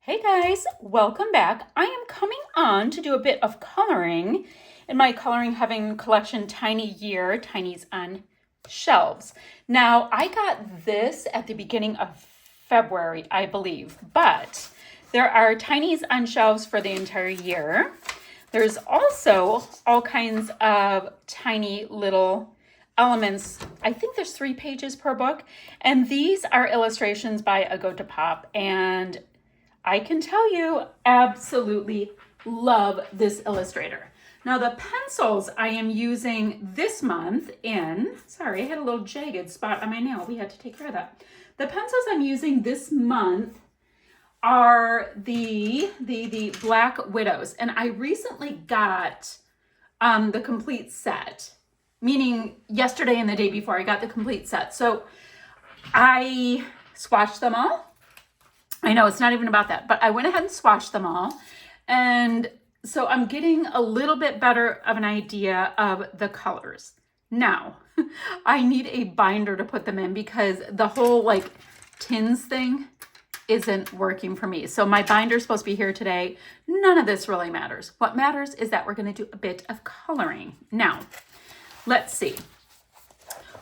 Hey guys, welcome back. I am coming on to do a bit of coloring in my Coloring Heaven collection, Tiny Year, Tinies on Shelves. Now, I got this at the beginning of February, I believe, but there are Tinies on Shelves for the entire year. There's also all kinds of tiny little elements. I think there's 3 pages per book, and these are illustrations by A Go to Pop, and I can tell you, absolutely love this illustrator. Now the pencils I am using this month sorry, I had a little jagged spot on my nail. We had to take care of that. The pencils I'm using this month are the Black Widows. And I recently got the complete set, meaning yesterday and the day before I got the complete set. So I swatched them all. I know it's not even about that, but I went ahead and swatched them all. And so I'm getting a little bit better of an idea of the colors. Now, I need a binder to put them in because the whole like tins thing isn't working for me. So my binder is supposed to be here today. None of this really matters. What matters is that we're going to do a bit of coloring. Now, let's see.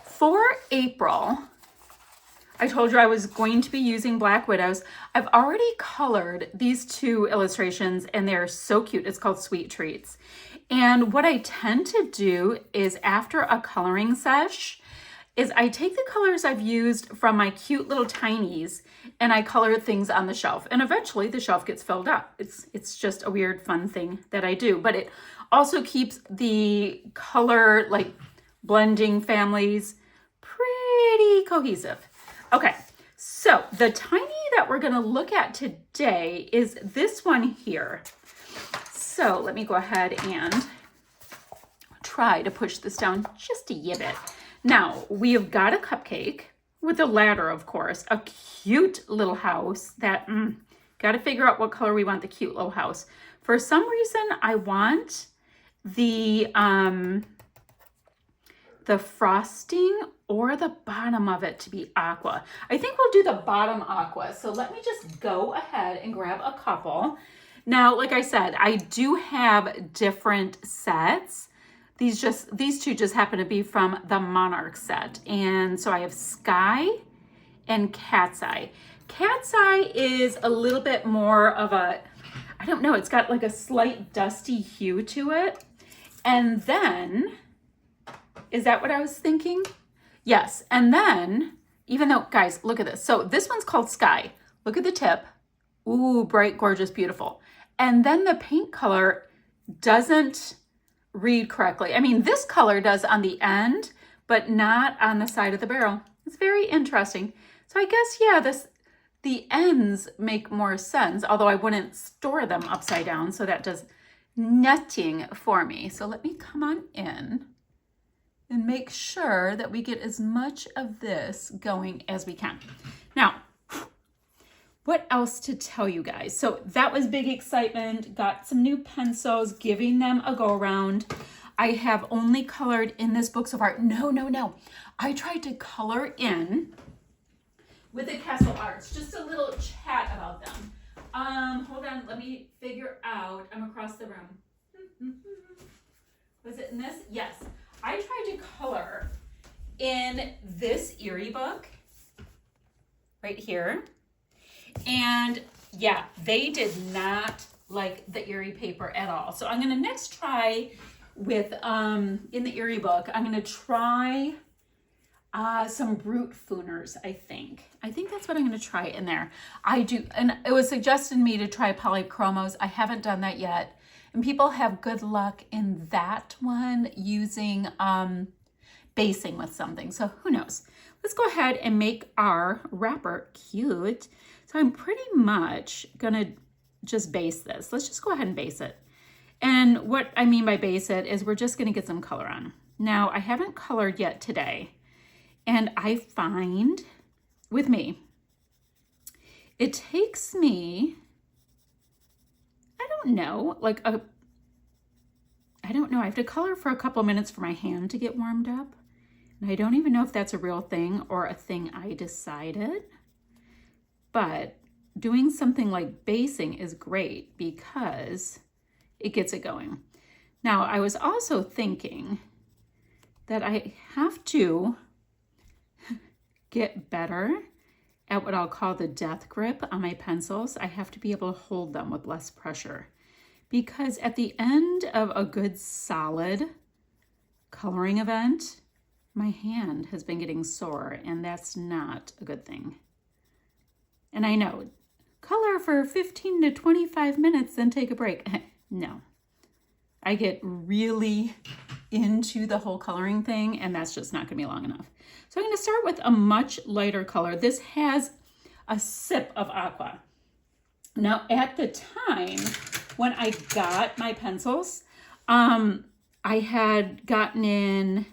For April, I told you I was going to be using Black Widows. I've already colored these 2 illustrations and they're so cute. It's called Sweet Treats. And what I tend to do is after a coloring sesh is I take the colors I've used from my cute little tinies and I color things on the shelf. And eventually the shelf gets filled up. It's just a weird fun thing that I do. But it also keeps the color like blending families pretty cohesive. Okay, so the tiny that we're going to look at today is this one here. So let me go ahead and try to push this down just a bit. Now, we have got a cupcake with a ladder, of course, a cute little house that, got to figure out what color we want the cute little house. For some reason, I want the frosting or the bottom of it to be aqua. I think we'll do the bottom aqua. So let me just go ahead and grab a couple. Now, like I said, I do have different sets. These 2 just happen to be from the Monarch set. And so I have Sky and Cat's Eye. Cat's Eye is a little bit more of a, I don't know, it's got like a slight dusty hue to it. And then, is that what I was thinking? Yes. And then, even though, guys, look at this. So this one's called Sky. Look at the tip. Ooh, bright, gorgeous, beautiful. And then the paint color doesn't read correctly. I mean, this color does on the end, but not on the side of the barrel. It's very interesting. So I guess, yeah, the ends make more sense, although I wouldn't store them upside down. So that does nothing for me. So let me come on in and make sure that we get as much of this going as we can. Now, what else to tell you guys? So that was big excitement. Got some new pencils, giving them a go around. I have only colored in this book so far. No. I tried to color in with the Castle Arts. Just a little chat about them. Hold on, let me figure out. I'm across the room. Was it in this? Yes. I tried to color in this Erie book right here. And yeah, they did not like the Erie paper at all. So I'm going to next try with, in the Erie book, I'm going to try some Brute Fooners, I think. I think that's what I'm going to try in there. I do, and it was suggested to me to try polychromos. I haven't done that yet. And people have good luck in that one using basing with something. So who knows? Let's go ahead and make our wrapper cute. So I'm pretty much going to just base this. Let's just go ahead and base it. And what I mean by base it is we're just going to get some color on. Now, I haven't colored yet today. And I find with me, it takes me, I don't know, I have to color for a couple minutes for my hand to get warmed up. And I don't even know if that's a real thing or a thing I decided. But doing something like basing is great because it gets it going. Now, I was also thinking that I have to get better at what I'll call the death grip on my pencils. I have to be able to hold them with less pressure, because at the end of a good solid coloring event, my hand has been getting sore, and that's not a good thing. And I know, color for 15 to 25 minutes, then take a break. No, I get really into the whole coloring thing, and that's just not gonna be long enough. So I'm gonna start with a much lighter color. This has a sip of aqua. Now, at the time when I got my pencils, I had gotten in,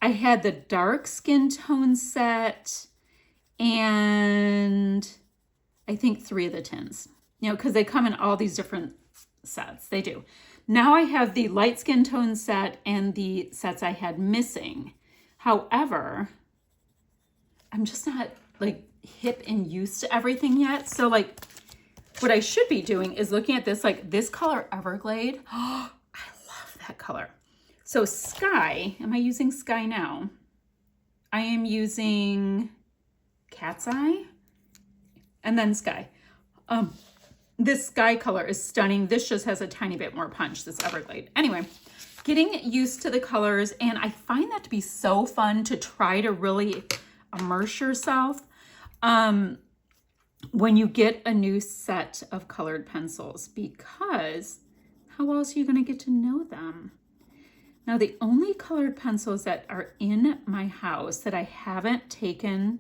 I had the dark skin tone set and I think 3 of the tins, you know, because they come in all these different sets. They do. Now I have the light skin tone set and the sets I had missing. However, I'm just not like hip and used to everything yet. So like what I should be doing is looking at this, like this color Everglade. Oh, I love that color. So Sky, am I using Sky now? I am using Cat's Eye and then Sky. This Sky color is stunning. This just has a tiny bit more punch, this Everglade. Anyway, getting used to the colors, and I find that to be so fun to try to really immerse yourself when you get a new set of colored pencils, because how else are you going to get to know them? Now, the only colored pencils that are in my house that I haven't taken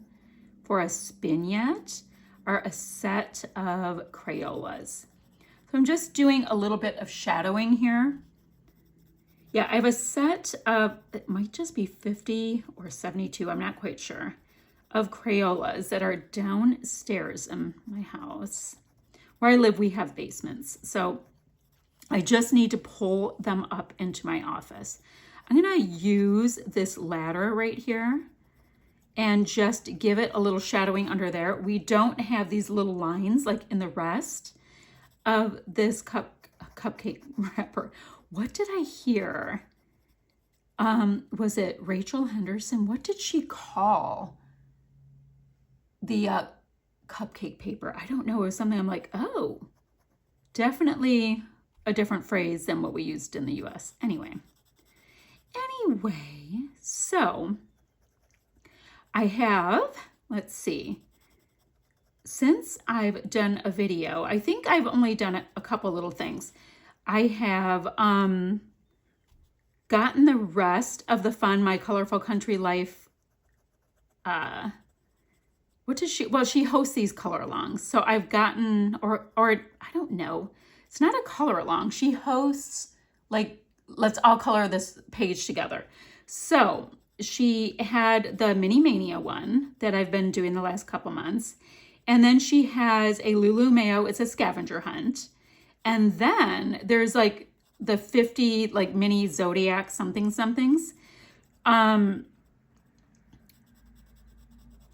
for a spin yet are a set of Crayolas. So I'm just doing a little bit of shadowing here. Yeah, I have a set of, it might just be 50 or 72, I'm not quite sure, of Crayolas that are downstairs in my house. Where I live, we have basements. So I just need to pull them up into my office. I'm gonna use this ladder right here and just give it a little shadowing under there. We don't have these little lines like in the rest of this cupcake wrapper. What did I hear? Was it Rachel Henderson? What did she call the cupcake paper? I don't know. It was something I'm like, oh, definitely a different phrase than what we used in the US. Anyway, so I have, let's see, since I've done a video, I think I've only done a couple little things. I have gotten the rest of the fun My Colorful Country Life, what does she, well, she hosts these color alongs. So I've gotten, or I don't know, it's not a color along. She hosts like, let's all color this page together. So she had the Mini Mania one that I've been doing the last couple months. And then she has a Lulu Mayo, it's a scavenger hunt. And then there's like the 50 like mini Zodiac somethings.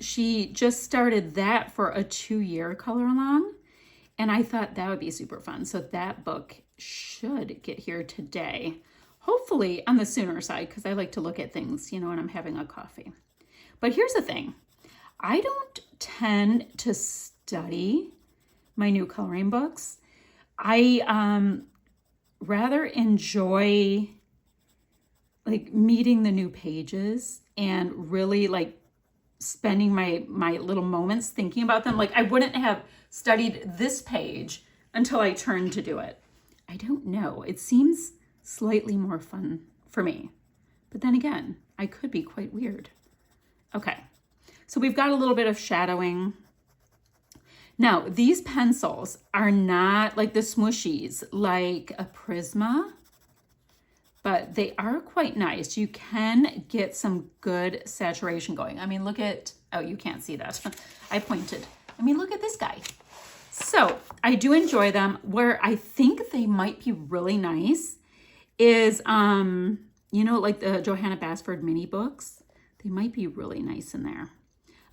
She just started that for a 2-year color along. And I thought that would be super fun. So that book should get here today. Hopefully on the sooner side, because I like to look at things, you know, when I'm having a coffee. But here's the thing. I don't tend to study my new coloring books. I rather enjoy like meeting the new pages and really like spending my little moments thinking about them. Like I wouldn't have studied this page until I turned to do it. I don't know. It seems slightly more fun for me. But then again, I could be quite weird. Okay, so we've got a little bit of shadowing. Now, these pencils are not like the smooshies, like a Prisma, but they are quite nice. You can get some good saturation going. I mean, look at, oh, you can't see that. I pointed. I mean, look at this guy. So I do enjoy them. Where I think they might be really nice is, you know, like the Johanna Basford mini books. They might be really nice in there.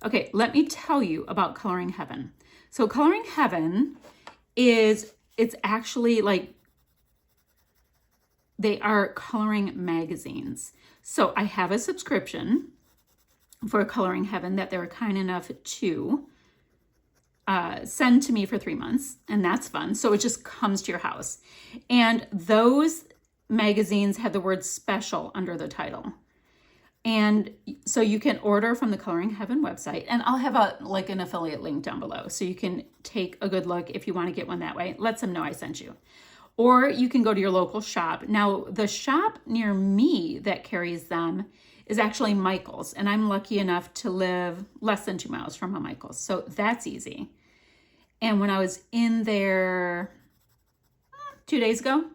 Okay, let me tell you about Coloring Heaven. So Coloring Heaven it's actually like, they are coloring magazines. So I have a subscription for Coloring Heaven that they were kind enough to send to me for 3 months, and that's fun. So it just comes to your house. And those magazines had the word special under the title. And so you can order from the Coloring Heaven website, and I'll have an affiliate link down below so you can take a good look if you want to get one that way. Let them know I sent you. Or you can go to your local shop. Now, the shop near me that carries them is actually Michael's, and I'm lucky enough to live less than 2 miles from a Michael's, so that's easy. And when I was in there 2 days ago,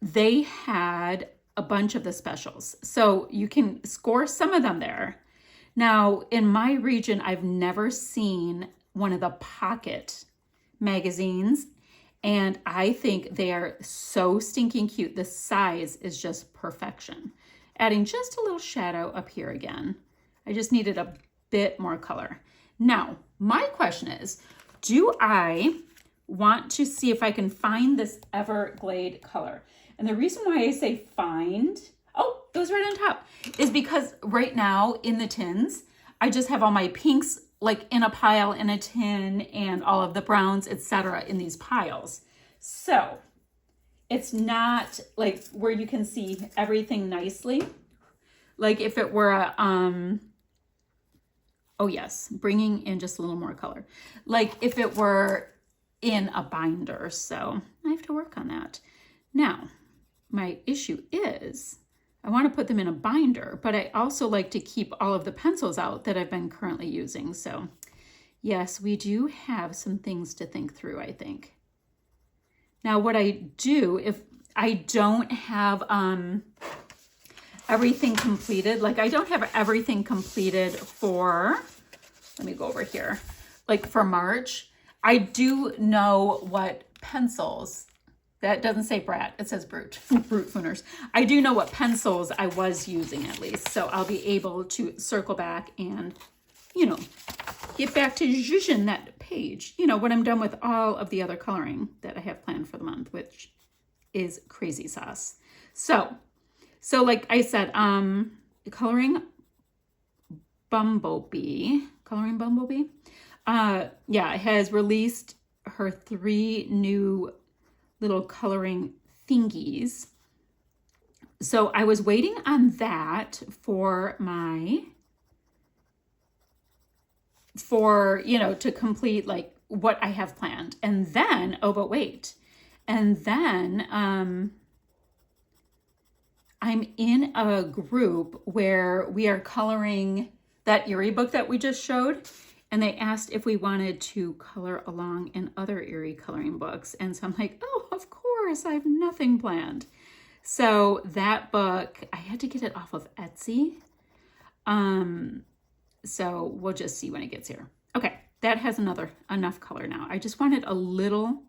they had a bunch of the specials. So you can score some of them there. Now, in my region, I've never seen one of the pocket magazines, and I think they are so stinking cute. The size is just perfection. Adding just a little shadow up here again. I just needed a bit more color. Now, my question is, do I want to see if I can find this Everglade color? And the reason why I say find, oh, it was right on top, is because right now in the tins, I just have all my pinks like in a pile in a tin and all of the browns, etc. in these piles. So it's not like where you can see everything nicely. Like if it were a, oh yes, bringing in just a little more color. Like if it were in a binder, so I have to work on that. Now, my issue is I want to put them in a binder, but I also like to keep all of the pencils out that I've been currently using. So yes, we do have some things to think through, I think. Now, what I do, if I don't have everything completed, like I don't have everything completed for, let me go over here, like for March, I do know what pencils, that doesn't say brat, it says brute, brute fooners. I do know what pencils I was using at least, so I'll be able to circle back and, you know, get back to zhuzhin that page, you know, when I'm done with all of the other coloring that I have planned for the month, which is crazy sauce. So like I said, coloring Bumblebee, yeah, has released her 3 new little coloring thingies. So I was waiting on that for you know, to complete like what I have planned. And then, oh, but wait. And then I'm in a group where we are coloring that Erie book that we just showed. And they asked if we wanted to color along in other Erie coloring books. And so I'm like, oh, of course, I have nothing planned. So that book, I had to get it off of Etsy. So we'll just see when it gets here. Okay, that has enough color now. I just wanted a little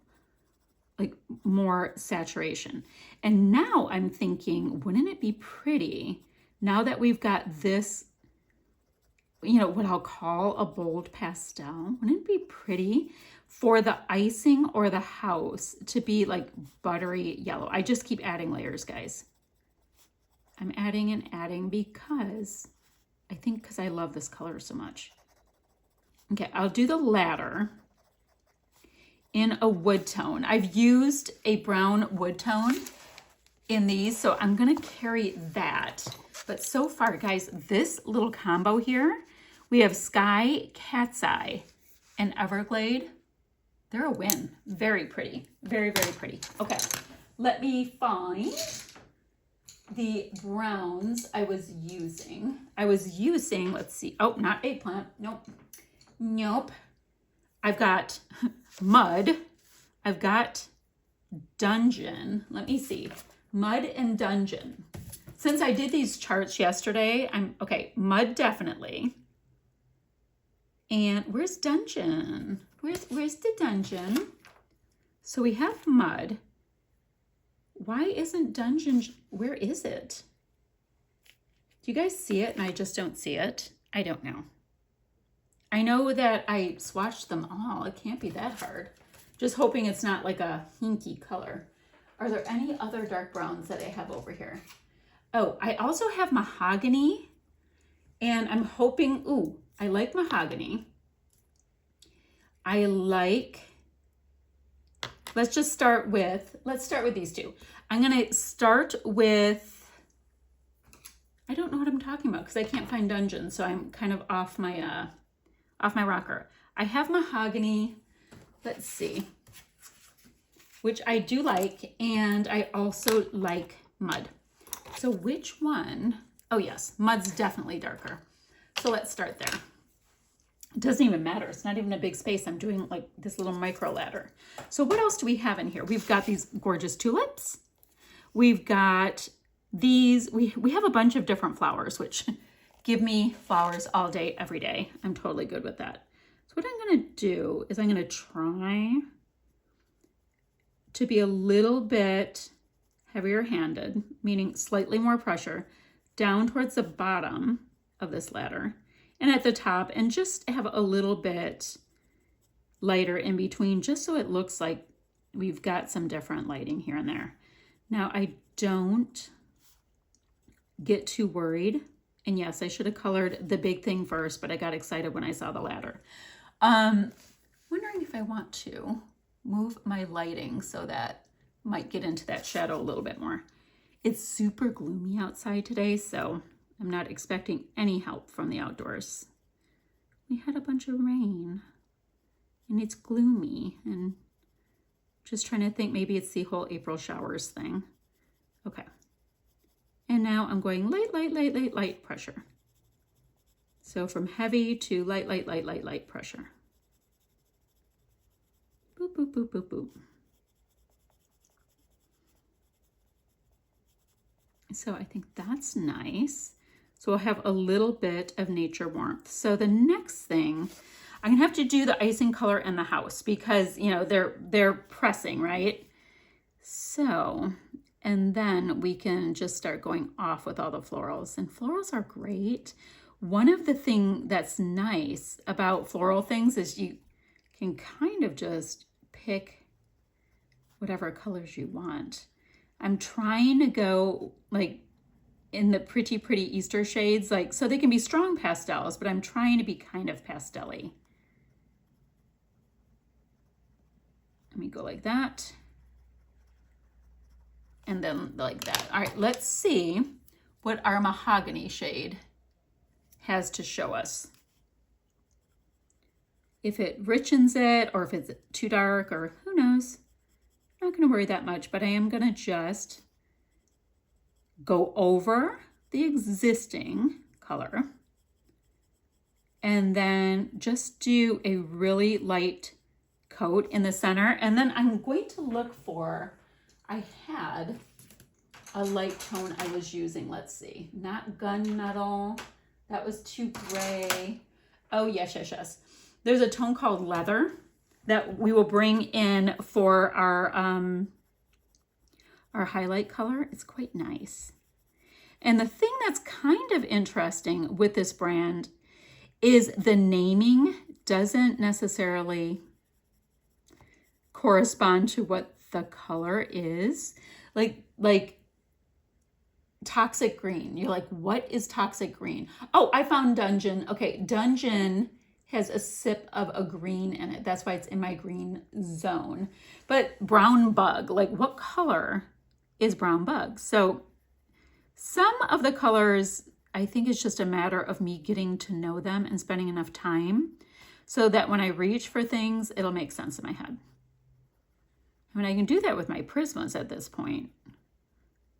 like more saturation. And now I'm thinking, wouldn't it be pretty now that we've got this, you know, what I'll call a bold pastel? Wouldn't it be pretty for the icing or the house to be like buttery yellow? I just keep adding layers, guys. I'm adding and adding because I love this color so much. Okay, I'll do the ladder in a wood tone. I've used a brown wood tone in these, so I'm gonna carry that. But so far, guys, this little combo here, we have Sky, Cat's Eye, and Everglade. They're a win. Very pretty. Very, very pretty. Okay, let me find the browns I was using. Let's see. Oh, not eggplant. Nope. I've got Mud. I've got Dungeon. Let me see. Mud and Dungeon. Since I did these charts yesterday, okay, Mud definitely. And where's Dungeon? Where's the Dungeon? So we have Mud. Why isn't Dungeon, where is it? Do you guys see it and I just don't see it? I don't know. I know that I swatched them all. It can't be that hard. Just hoping it's not like a hinky color. Are there any other dark browns that I have over here? Oh, I also have mahogany, and I'm hoping, ooh, I like mahogany. I like, let's start with these two. I'm gonna start with, I don't know what I'm talking about because I can't find Dungeon, so I'm kind of off my rocker. I have mahogany, let's see, which I do like, and I also like mud. So which one? Oh yes, mud's definitely darker. So let's start there. It doesn't even matter. It's not even a big space. I'm doing like this little micro ladder. So what else do we have in here? We've got these gorgeous tulips. We've got these, we have a bunch of different flowers, which give me flowers all day, every day. I'm totally good with that. So what I'm gonna do is I'm gonna try to be a little bit heavier handed, meaning slightly more pressure, down towards the bottom of this ladder and at the top, and just have a little bit lighter in between, just so it looks like we've got some different lighting here and there. Now I don't get too worried. And yes, I should have colored the big thing first, but I got excited when I saw the ladder. Wondering if I want to move my lighting so that might get into that shadow a little bit more. It's super gloomy outside today, so I'm not expecting any help from the outdoors. We had a bunch of rain and it's gloomy, and just trying to think maybe it's the whole April showers thing. Okay. And now I'm going light pressure. So from heavy to light pressure. Boop, boop, boop, boop, boop. So I think that's nice. So we'll have a little bit of nature warmth. So the next thing, I'm gonna have to do the icing color in the house because, you know, they're pressing, right? So, and then we can just start going off with all the florals, and florals are great. One of the things that's nice about floral things is you can kind of just pick whatever colors you want. I'm trying to go like in the pretty Easter shades, like, so they can be strong pastels, but I'm trying to be kind of pastel-y. Let me go like that. And then like that. All right, let's see what our mahogany shade has to show us. If it richens it or if it's too dark, or who knows. I'm not gonna worry that much, but I am gonna just go over the existing color and then just do a really light coat in the center. And then I'm going to look for, I had a light tone I was using. Let's see, not gunmetal. That was too gray. Oh, yes. There's a tone called leather that we will bring in for our highlight color. It's quite nice. And the thing that's kind of interesting with this brand is the naming doesn't necessarily correspond to what the color is. Like toxic green. You're like, what is toxic green? Oh, I found Dungeon. Okay, Dungeon has a sip of a green in it. That's why it's in my green zone. But brown bug, like what color is brown bug? So some of the colors, I think it's just a matter of me getting to know them and spending enough time so that when I reach for things, it'll make sense in my head. I mean, I can do that with my Prismas at this point.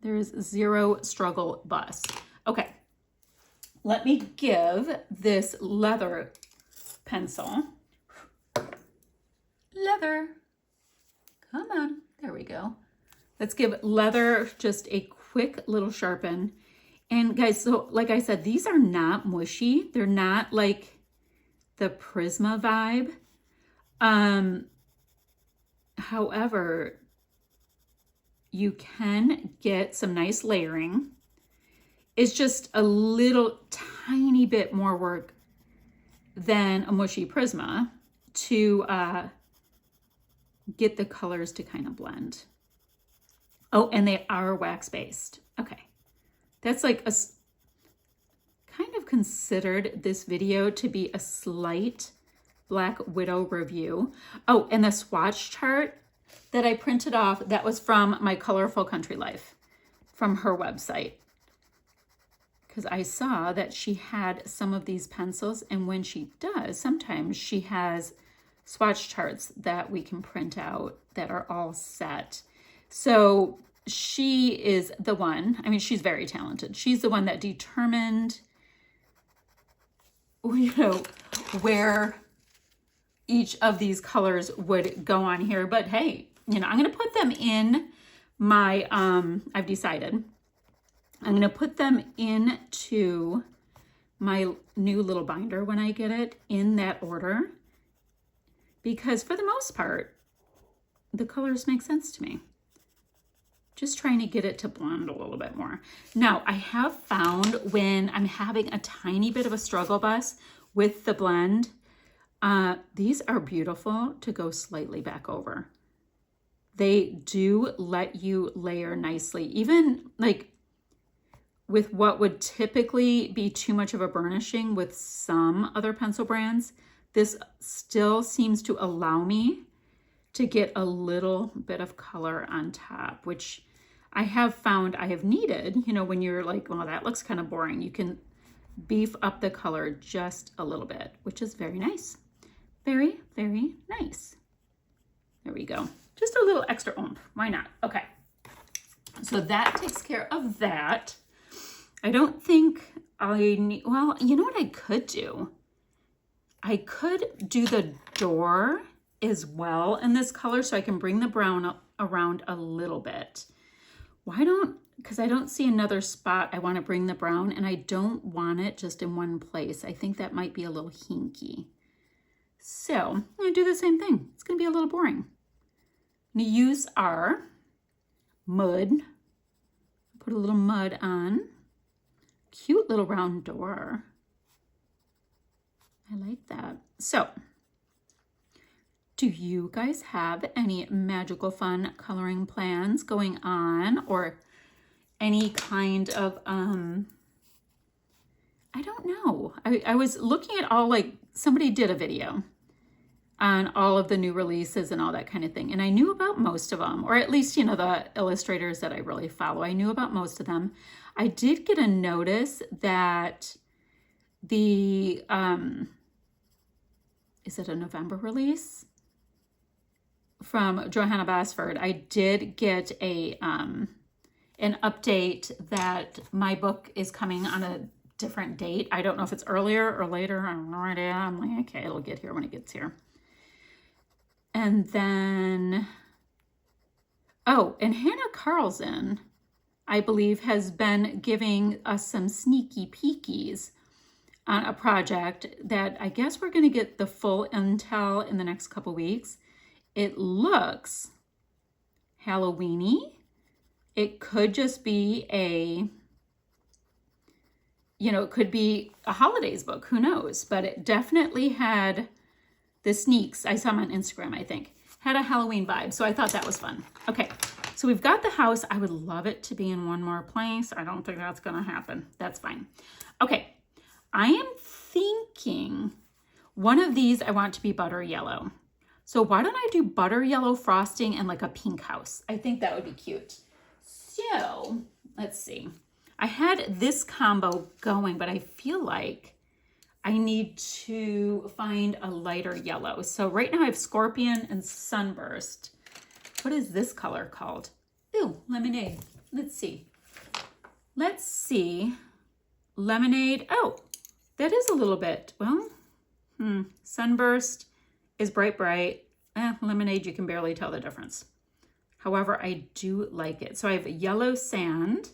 There's zero struggle bus. Okay, let me give this leather pencil. Leather, come on, there we go. Let's give leather just a quick little sharpen. And guys, so like I said, these are not mushy. They're not like the Prisma vibe. However, you can get some nice layering. It's just a little tiny bit more work than a mushy Prisma to get the colors to kind of blend. Oh, and they are wax based. Okay. That's like a kind of considered this video to be a slight Black Widow review. Oh, and the swatch chart that I printed off, that was from my Colorful Country Life, from her website. Because I saw that she had some of these pencils, and when she does, sometimes she has swatch charts that we can print out that are all set. So she is the one, I mean, she's very talented. She's the one that determined, you know, where each of these colors would go on here. But hey, you know, I'm going to put them in my, I've decided, I'm going to put them into my new little binder when I get it in that order, because for the most part, the colors make sense to me. Just trying to get it to blend a little bit more. Now, I have found when I'm having a tiny bit of a struggle bus with the blend, these are beautiful to go slightly back over. They do let you layer nicely, even like with what would typically be too much of a burnishing with some other pencil brands. This still seems to allow me to get a little bit of color on top, which I have found I have needed. You know, when you're like, well, that looks kind of boring, you can beef up the color just a little bit, which is very nice. Very, very nice. There we go. Just a little extra oomph. Why not? Okay. So that takes care of that. I don't think I need, well, you know what I could do? I could do the door as well in this color so I can bring the brown up around a little bit. Why don't, because I don't see another spot I want to bring the brown, and I don't want it just in one place. I think that might be a little hinky. So I'm going to do the same thing. It's going to be a little boring. I'm going to use our mud. Put a little mud on. Cute little round door. I like that. So, do you guys have any magical fun coloring plans going on, or any kind of, I don't know. I was looking at all, like, somebody did a video on all of the new releases and all that kind of thing. And I knew about most of them, or at least, you know, the illustrators that I really follow. I knew about most of them. I did get a notice that the, is it a November release? From Johanna Basford, I did get a an update that my book is coming on a different date. I don't know if it's earlier or later. I have no idea. I'm like, okay, it'll get here when it gets here. And then, oh, and Hannah Carlson, I believe, has been giving us some sneaky peekies on a project that I guess we're going to get the full intel in the next couple weeks. It looks Halloween-y. It could just be a, you know, it could be a holidays book. Who knows? But it definitely had the sneaks. I saw them on Instagram, I think. Had a Halloween vibe. So I thought that was fun. Okay. So we've got the house. I would love it to be in one more place. I don't think that's going to happen. That's fine. Okay. I am thinking one of these I want to be butter yellow. So why don't I do butter yellow frosting and like a pink house? I think that would be cute. So let's see. I had this combo going, but I feel like I need to find a lighter yellow. So right now I have Scorpion and Sunburst. What is this color called? Ooh, Lemonade. Let's see. Let's see. Lemonade. Oh, that is a little bit, well, Sunburst is bright, bright. Lemonade, you can barely tell the difference. However, I do like it. So I have yellow sand.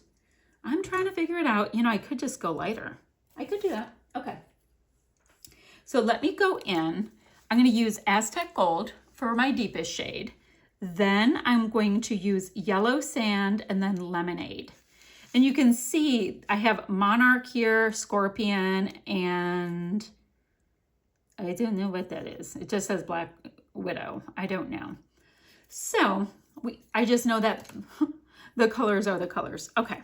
I'm trying to figure it out. You know, I could just go lighter. I could do that. Okay. So let me go in. I'm going to use Aztec Gold for my deepest shade. Then I'm going to use yellow sand and then Lemonade. And you can see I have Monarch here, Scorpion, and I don't know what that is. It just says Black Widow. I don't know. So I just know that the colors are the colors. Okay,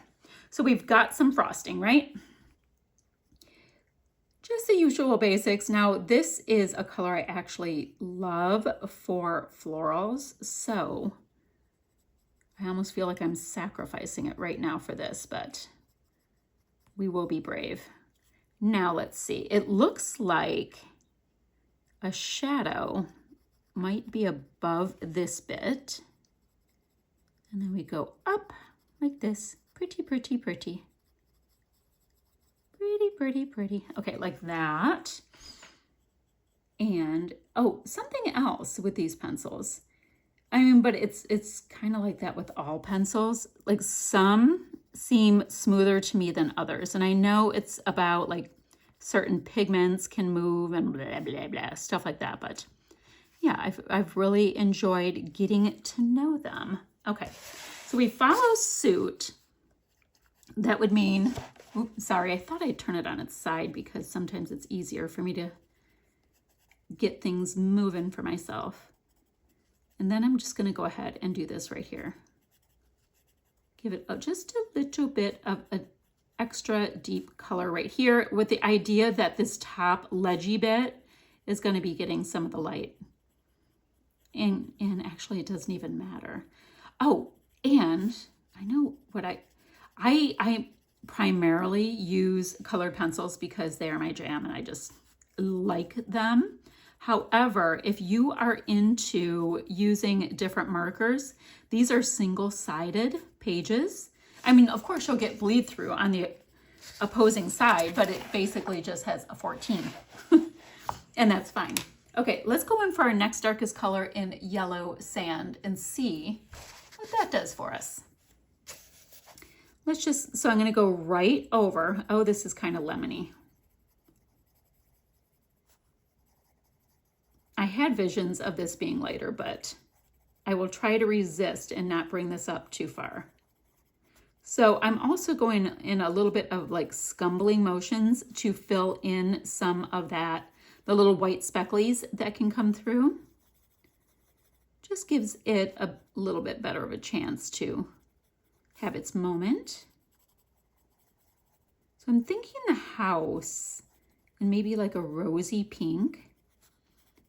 so we've got some frosting, right? Just the usual basics. Now, this is a color I actually love for florals, so I almost feel like I'm sacrificing it right now for this, but we will be brave. Now, let's see. It looks like a shadow might be above this bit, and then we go up like this. Pretty, pretty, pretty. Pretty, pretty, pretty. Okay, like that. And, oh, something else with these pencils. I mean, but it's kind of like that with all pencils. Like some seem smoother to me than others. And I know it's about like certain pigments can move and blah, blah, blah, stuff like that. But yeah, I've really enjoyed getting to know them. Okay, so we follow suit. That would mean, oops, sorry, I thought I'd turn it on its side because sometimes it's easier for me to get things moving for myself. And then I'm just going to go ahead and do this right here. Give it just a little bit of an extra deep color right here with the idea that this top ledgy bit is going to be getting some of the light. And actually it doesn't even matter. Oh, and I know what I primarily use colored pencils because they are my jam and I just like them. However, if you are into using different markers, these are single-sided pages. I mean, of course, you'll get bleed through on the opposing side, but it basically just has a 14. And that's fine. Okay, let's go in for our next darkest color in Yellow Sand and see what that does for us. Let's just, so I'm going to go right over. Oh, this is kind of lemony. I had visions of this being lighter, but I will try to resist and not bring this up too far. So I'm also going in a little bit of like scumbling motions to fill in some of that, the little white specklies that can come through. Just gives it a little bit better of a chance to have its moment. So I'm thinking the house and maybe like a rosy pink.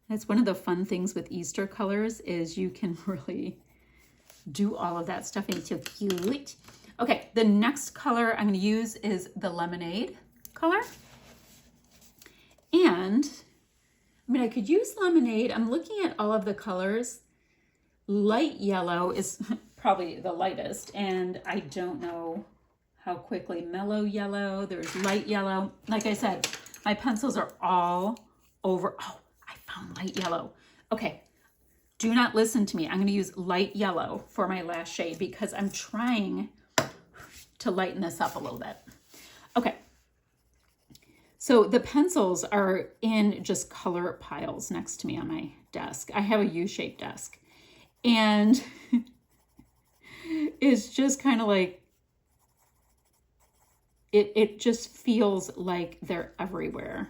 That's one of the fun things with Easter colors is you can really do all of that stuff and it's so cute. Okay, the next color I'm going to use is the lemonade color. And I mean, I could use lemonade. I'm looking at all of the colors. Light yellow is probably the lightest, and I don't know how quickly. Mellow yellow, there's light yellow. Like I said, my pencils are all over. Oh, I found light yellow. Okay, do not listen to me. I'm going to use light yellow for my last shade because I'm trying to lighten this up a little bit. Okay, so the pencils are in just color piles next to me on my desk. I have a U-shaped desk, and it's just kind of like, it just feels like they're everywhere.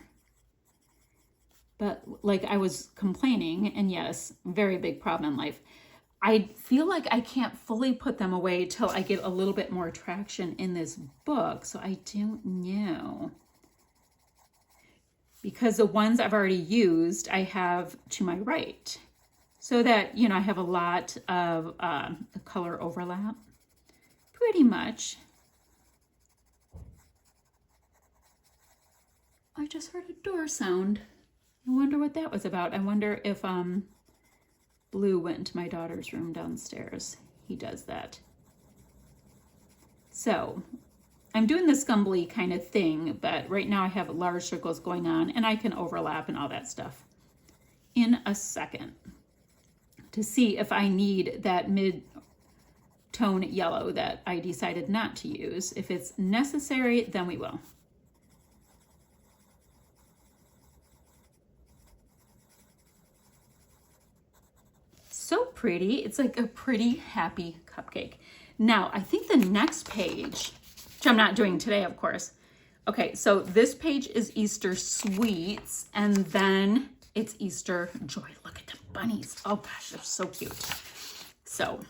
But like I was complaining, and yes, very big problem in life, I feel like I can't fully put them away till I get a little bit more traction in this book. So I don't know. Because the ones I've already used, I have to my right. So that, you know, I have a lot of color overlap. Pretty much. I just heard a door sound. I wonder what that was about. I wonder if Blue went into my daughter's room downstairs. He does that. So I'm doing the scumbly kind of thing, but right now I have large circles going on and I can overlap and all that stuff in a second to see if I need that mid-tone yellow that I decided not to use. If it's necessary, then we will. So pretty. It's like a pretty happy cupcake. Now, I think the next page, which I'm not doing today, of course. Okay, so this page is Easter sweets, and then it's Easter joy. Look at the bunnies. Oh gosh, they're so cute. So,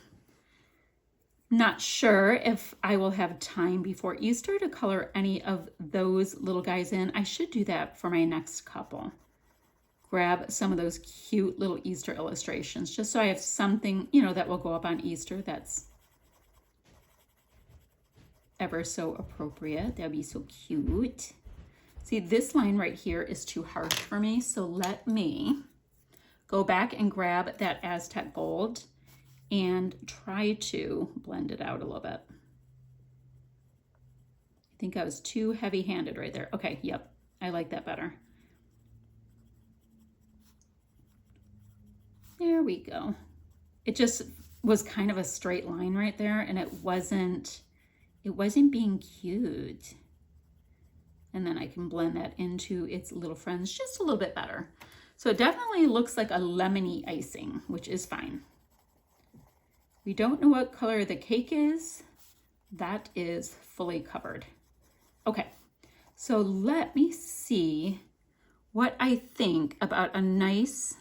not sure if I will have time before Easter to color any of those little guys in. I should do that for my next couple. Grab some of those cute little Easter illustrations, just so I have something, you know, that will go up on Easter that's ever so appropriate. That'd be so cute. See, this line right here is too harsh for me, so let me go back and grab that Aztec Gold and try to blend it out a little bit. I think I was too heavy-handed right there. Okay, yep, I like that better. There we go. It just was kind of a straight line right there, and it wasn't being cute. And then I can blend that into its little friends just a little bit better. So it definitely looks like a lemony icing, which is fine. We don't know what color the cake is. That is fully covered. Okay, so let me see what I think about a nice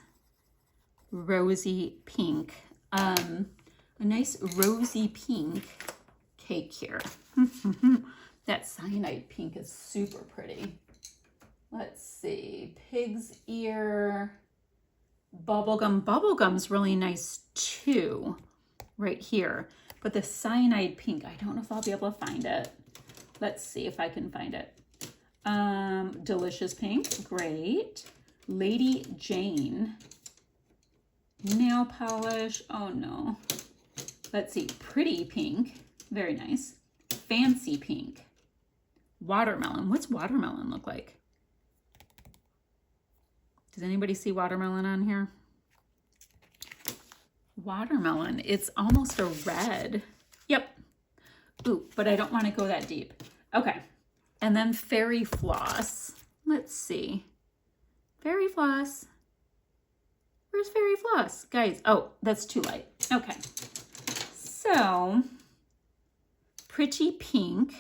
rosy pink. A nice rosy pink cake here. That cyanide pink is super pretty. Let's see, pig's ear, bubblegum. Bubblegum's really nice too, right here. But the cyanide pink, I don't know if I'll be able to find it. Let's see if I can find it. Delicious pink, great. Lady Jane, nail polish, oh no. Let's see, pretty pink, very nice. Fancy pink, watermelon. What's watermelon look like? Does anybody see watermelon on here? Watermelon, it's almost a red. Yep. Ooh, but I don't want to go that deep. Okay. And then fairy floss. Let's see. Fairy floss. Where's fairy floss? Guys, oh, that's too light. Okay. So, pretty pink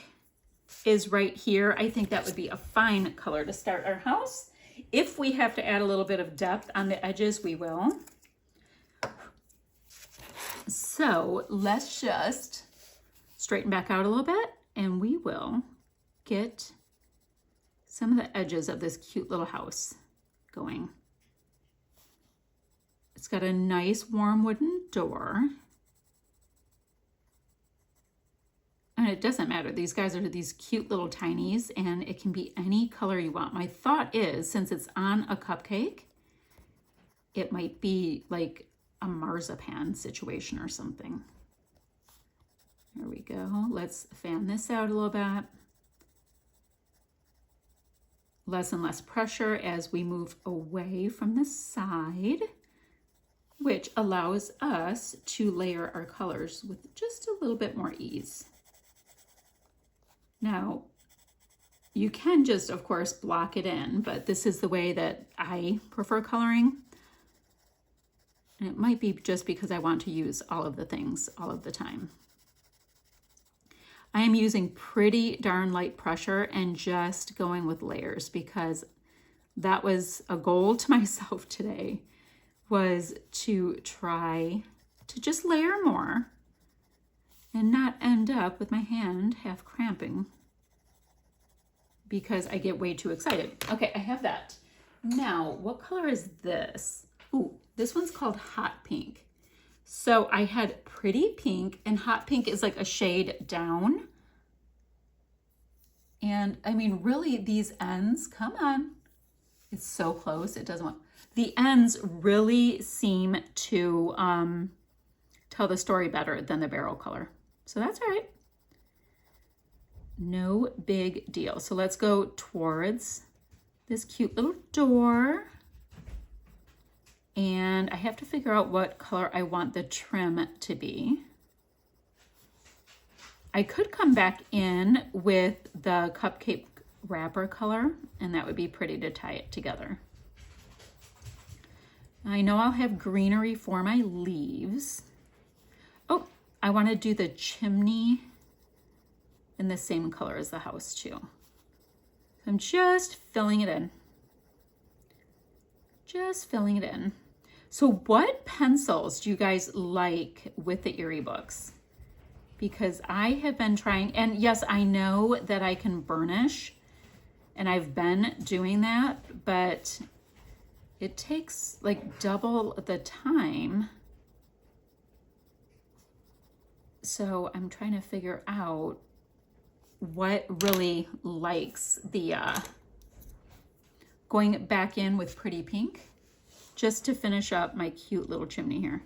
is right here. I think that would be a fine color to start our house. If we have to add a little bit of depth on the edges, we will. So let's just straighten back out a little bit, and we will get some of the edges of this cute little house going. It's got a nice warm wooden door. And it doesn't matter. These guys are these cute little tinies, and it can be any color you want. My thought is, since it's on a cupcake, it might be like a marzipan situation or something. There we go. Let's fan this out a little bit. Less and less pressure as we move away from the side, which allows us to layer our colors with just a little bit more ease. Now, you can just, of course, block it in, but this is the way that I prefer coloring. And it might be just because I want to use all of the things all of the time. I am using pretty darn light pressure and just going with layers, because that was a goal to myself today, was to try to just layer more and not end up with my hand half cramping because I get way too excited. Okay, I have that. Now, what color is this? Ooh, this one's called Hot Pink. So I had pretty pink, and hot pink is like a shade down. And I mean, really, these ends, come on. It's so close, it doesn't want. The ends really seem to tell the story better than the barrel color. So that's all right. No big deal. So let's go towards this cute little door. And I have to figure out what color I want the trim to be. I could come back in with the cupcake wrapper color, and that would be pretty to tie it together. I know I'll have greenery for my leaves. Oh, I want to do the chimney in the same color as the house too. I'm just filling it in. Just filling it in. So what pencils do you guys like with the Erie books? Because I have been trying, and yes, I know that I can burnish, and I've been doing that, but it takes like double the time. So I'm trying to figure out what really likes the, going back in with Pretty Pink, just to finish up my cute little chimney here.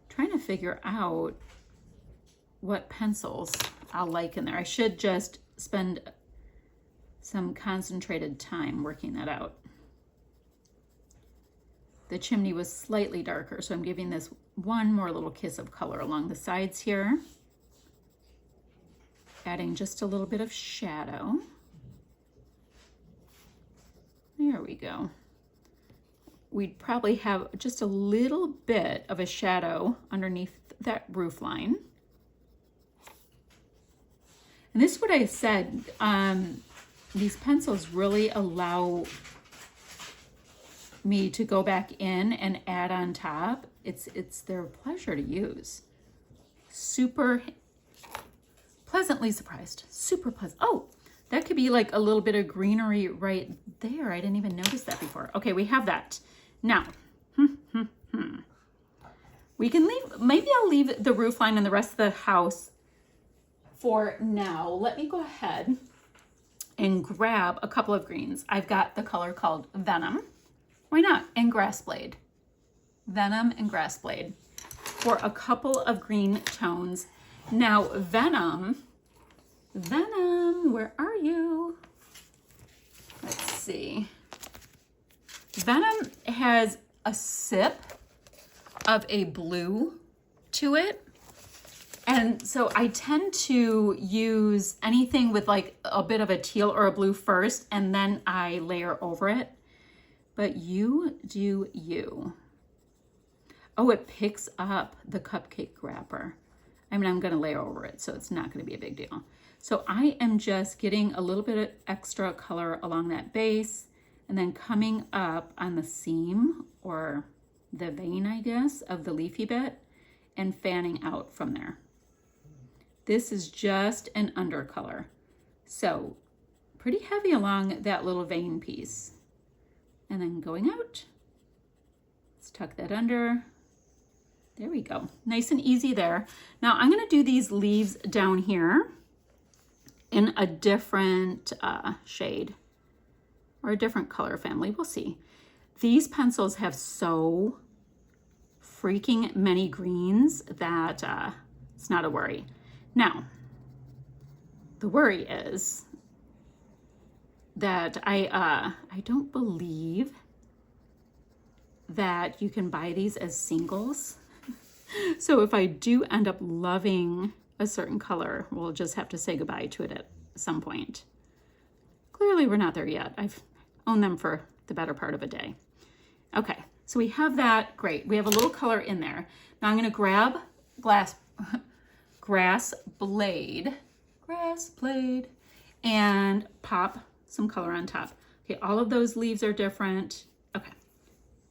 Trying to figure out what pencils I'll like in there. I should just spend some concentrated time working that out. The chimney was slightly darker, so I'm giving this one more little kiss of color along the sides here. Adding just a little bit of shadow. There we go. We'd probably have just a little bit of a shadow underneath that roof line. And this is what I said, these pencils really allow me to go back in and add on top. It's their pleasure to use. Super pleasantly surprised, super pleasant. Oh, that could be like a little bit of greenery right there. I didn't even notice that before. Okay, we have that. Now, we can leave, maybe I'll leave the roof line and the rest of the house for now. Let me go ahead and grab a couple of greens. I've got the color called Venom. Why not? And Grass Blade. Venom and Grass Blade for a couple of green tones. Now, Venom, where are you? Let's see. Venom has a sip of a blue to it. And so I tend to use anything with like a bit of a teal or a blue first, and then I layer over it. But you do you. Oh, it picks up the cupcake wrapper. I mean, I'm gonna layer over it, so it's not gonna be a big deal. So I am just getting a little bit of extra color along that base, and then coming up on the seam or the vein, I guess, of the leafy bit, and fanning out from there. This is just an undercolor. So pretty heavy along that little vein piece. And then going out. Let's tuck that under. There we go. Nice and easy there. Now I'm gonna do these leaves down here in a different shade or a different color family. We'll see. These pencils have so freaking many greens that it's not a worry. Now, the worry is that I don't believe that you can buy these as singles. So if I do end up loving a certain color, we'll just have to say goodbye to it at some point. Clearly we're not there yet. I've owned them for the better part of a day. Okay, so we have that. Great. We have a little color in there. Now I'm going to grab grass blade, and pop some color on top. Okay, all of those leaves are different. Okay,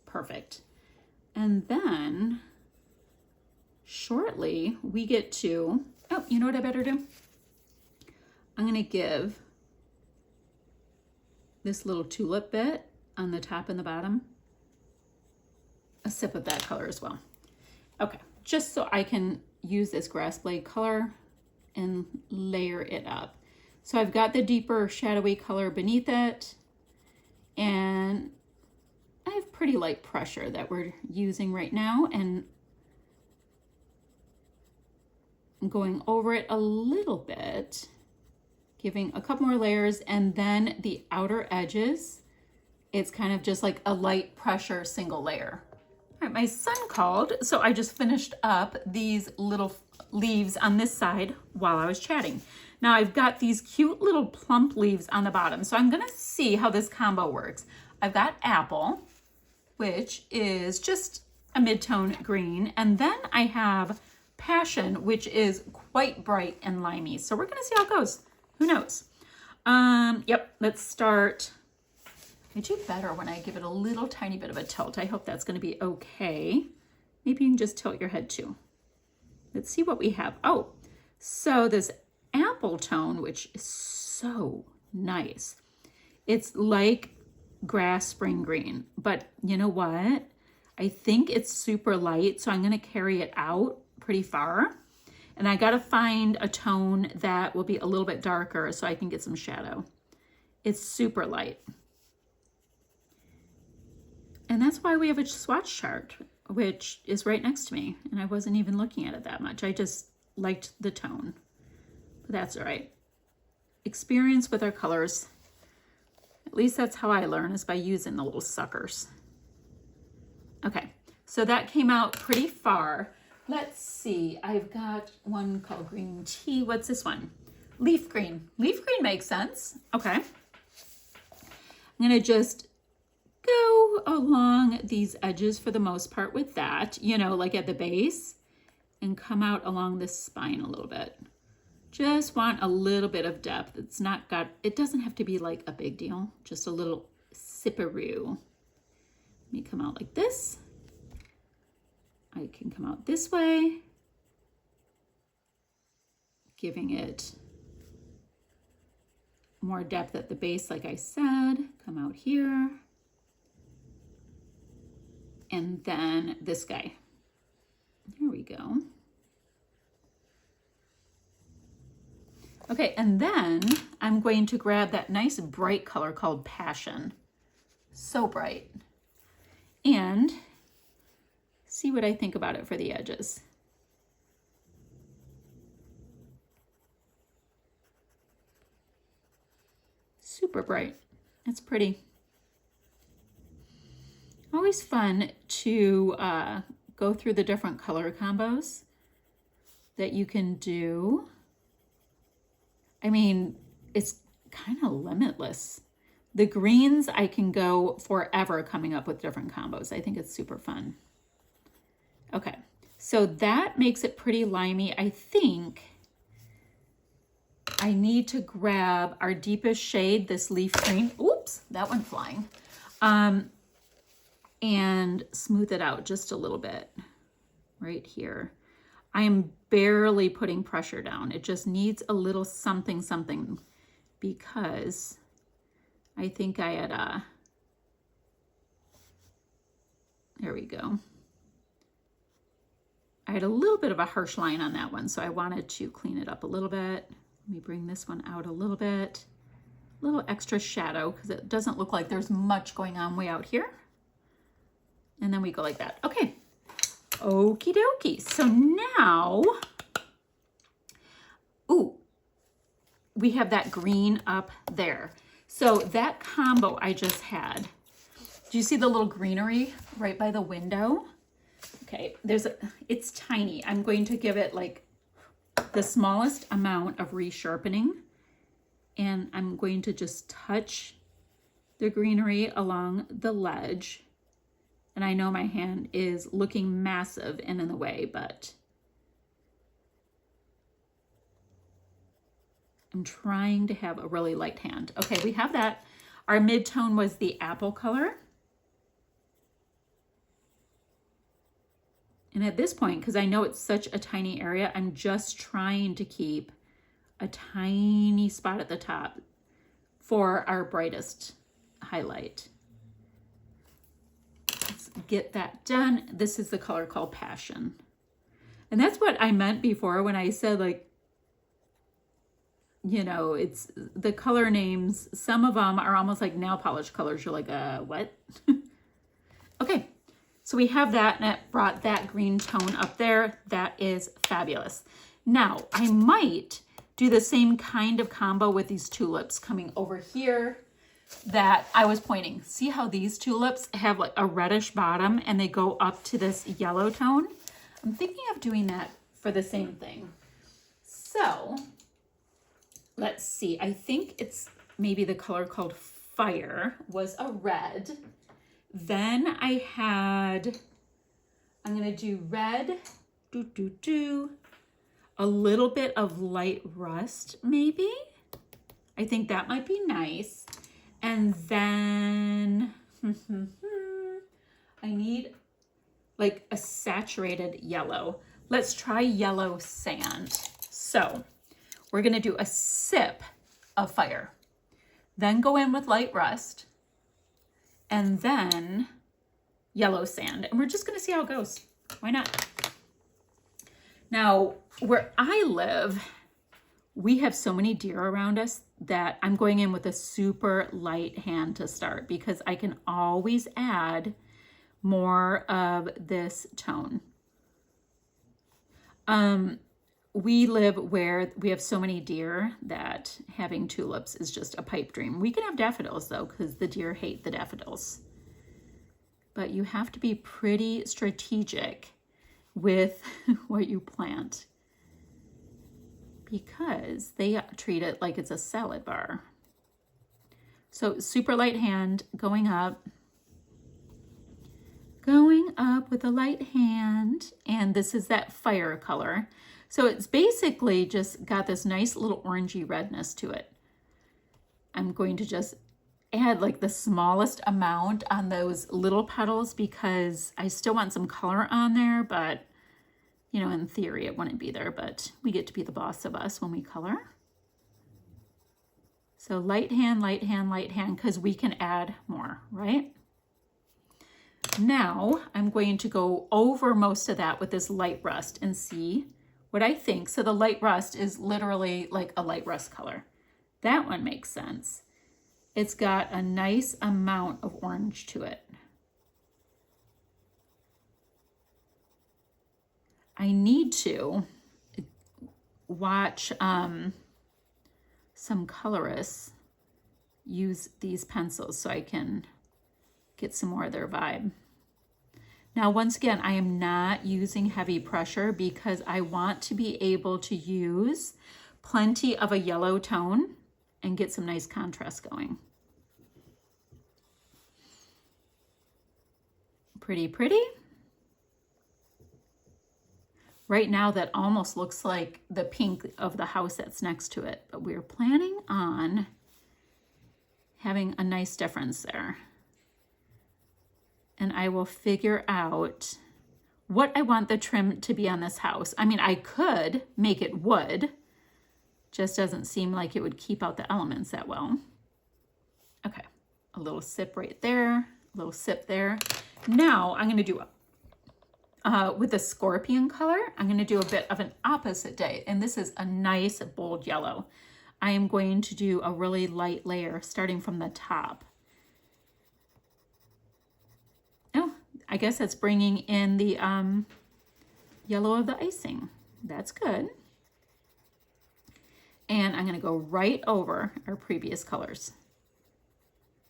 perfect. And then shortly we get to, oh, you know what I better do? I'm gonna give this little tulip bit on the top and the bottom a sip of that color as well. Okay, just so I can use this grass blade color and layer it up. So I've got the deeper shadowy color beneath it, and I have pretty light pressure that we're using right now, and I'm going over it a little bit, giving a couple more layers, and then the outer edges, it's kind of just like a light pressure single layer. All right, my son called, so I just finished up these little leaves on this side while I was chatting. Now I've got these cute little plump leaves on the bottom, so I'm gonna see how this combo works. I've got apple, which is just a mid-tone green, and then I have passion, which is quite bright and limey. So we're gonna see how it goes. Who knows? Yep, let's start. I do better when I give it a little tiny bit of a tilt. I hope that's going to be okay. Maybe you can just tilt your head too. Let's see what we have. Oh, so this apple tone, which is so nice. It's like grass spring green, but you know what? I think it's super light, so I'm going to carry it out pretty far. And I got to find a tone that will be a little bit darker so I can get some shadow. It's super light. And that's why we have a swatch chart, which is right next to me. And I wasn't even looking at it that much. I just liked the tone. But that's all right. Experience with our colors. At least that's how I learn, is by using the little suckers. Okay, so that came out pretty far. Let's see, I've got one called green tea. What's this one? Leaf green. Leaf green makes sense. Okay. I'm gonna just go along these edges for the most part with that, you know, like at the base, and come out along this spine a little bit. Just want a little bit of depth. It's not got, it doesn't have to be like a big deal, just a little sipperoo. Let me come out like this. I can come out this way, giving it more depth at the base, like I said. Come out here. And then this guy. There we go. Okay, and then I'm going to grab that nice bright color called Passion. So bright. And see what I think about it for the edges. Super bright. It's pretty. Always fun to go through the different color combos that you can do. I mean, it's kind of limitless. The greens, I can go forever coming up with different combos. I think it's super fun. Okay, so that makes it pretty limey. I think I need to grab our deepest shade, this leaf green. Oops, that went flying. And smooth it out just a little bit right here. I am barely putting pressure down. It just needs a little something, something, because I think I had there we go. I had a little bit of a harsh line on that one, so I wanted to clean it up a little bit. Let me bring this one out a little bit. A little extra shadow, because it doesn't look like there's much going on way out here. And then we go like that. Okay. Okie dokie. So now, ooh, we have that green up there. So that combo I just had, do you see the little greenery right by the window? Okay, it's tiny. I'm going to give it like the smallest amount of resharpening, and I'm going to just touch the greenery along the ledge. And I know my hand is looking massive and in the way, but I'm trying to have a really light hand. Okay, we have that. Our mid-tone was the apple color. And at this point, because I know it's such a tiny area, I'm just trying to keep a tiny spot at the top for our brightest highlight. Let's get that done. This is the color called Passion. And that's what I meant before when I said, like, you know, it's the color names. Some of them are almost like nail polish colors. You're like, what? Okay. So we have that, and it brought that green tone up there. That is fabulous. Now, I might do the same kind of combo with these tulips coming over here that I was pointing. See how these tulips have like a reddish bottom and they go up to this yellow tone? I'm thinking of doing that for the same thing. So let's see. I think it's maybe the color called Fire was a red. Then I'm going to do red, a little bit of light rust maybe. I think that might be nice. And then I need like a saturated yellow. Let's try yellow sand. So we're gonna do a sip of fire, then go in with light rust, and then yellow sand. And we're just gonna see how it goes. Why not? Now, where I live, we have so many deer around us that I'm going in with a super light hand to start because I can always add more of this tone. We live where we have so many deer that having tulips is just a pipe dream. We can have daffodils though, because the deer hate the daffodils. But you have to be pretty strategic with what you plant because they treat it like it's a salad bar. So super light hand, going up with a light hand, and this is that fire color. So it's basically just got this nice little orangey redness to it. I'm going to just add like the smallest amount on those little petals because I still want some color on there, but you know, in theory it wouldn't be there, but we get to be the boss of us when we color. So light hand, because we can add more, right? Now I'm going to go over most of that with this light rust and see what I think. So the light rust is literally like a light rust color. That one makes sense. It's got a nice amount of orange to it. I need to watch some colorists use these pencils so I can get some more of their vibe. Now, once again, I am not using heavy pressure because I want to be able to use plenty of a yellow tone and get some nice contrast going. Pretty, pretty. Right now, that almost looks like the pink of the house that's next to it, but we're planning on having a nice difference there. And I will figure out what I want the trim to be on this house. I mean, I could make it wood, just doesn't seem like it would keep out the elements that well. Okay, a little sip right there, a little sip there. Now I'm gonna do, with the scorpion color, I'm gonna do a bit of an opposite day, and this is a nice bold yellow. I am going to do a really light layer starting from the top. I guess that's bringing in the yellow of the icing. That's good. And I'm going to go right over our previous colors.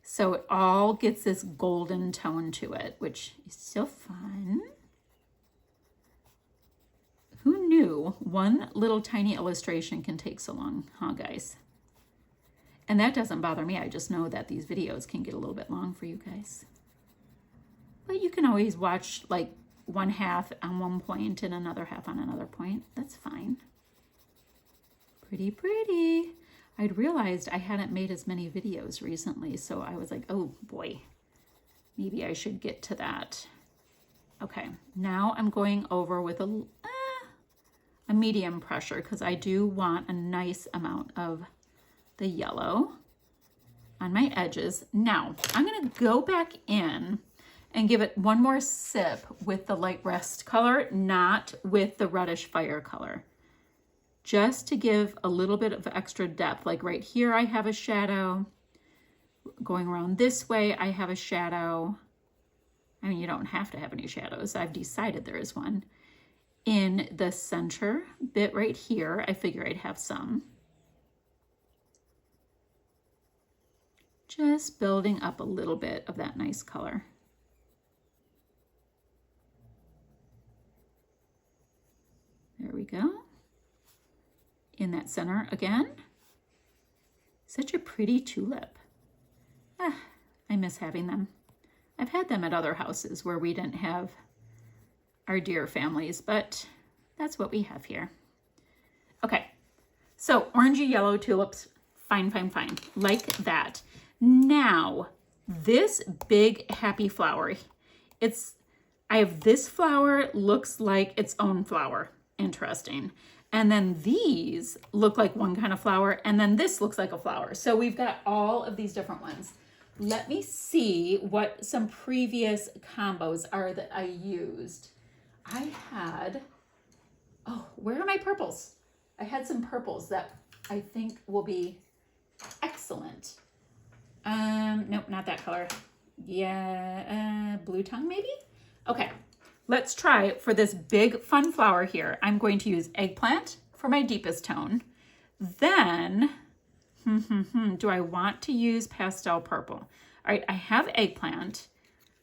So it all gets this golden tone to it, which is so fun. Who knew one little tiny illustration can take so long, huh, guys? And that doesn't bother me. I just know that these videos can get a little bit long for you guys. But you can always watch like one half on one point and another half on another point. That's fine. Pretty, pretty. I'd realized I hadn't made as many videos recently, so I was like, oh boy, maybe I should get to that. Okay, now I'm going over with a medium pressure because I do want a nice amount of the yellow on my edges. Now, I'm gonna go back in and give it one more sip with the light rust color, not with the reddish fire color. Just to give a little bit of extra depth. Like right here, I have a shadow. Going around this way, I have a shadow. I mean, you don't have to have any shadows. I've decided there is one. In the center bit right here, I figure I'd have some. Just building up a little bit of that nice color. There we go. In that center again. Such a pretty tulip. Ah, I miss having them. I've had them at other houses where we didn't have our deer families, but that's what we have here. Okay, so orangey yellow tulips, Fine, fine, fine. Like that. Now, this big happy flower, I have this flower looks like its own flower. Interesting. And then these look like one kind of flower, and then this looks like a flower. So we've got all of these different ones. Let me see what some previous combos are that I used. I had, oh, where are my purples? I had some purples that I think will be excellent. Nope, not that color. Yeah, blue tongue maybe? Okay, let's try for this big fun flower here. I'm going to use eggplant for my deepest tone. Then, do I want to use pastel purple? All right, I have eggplant.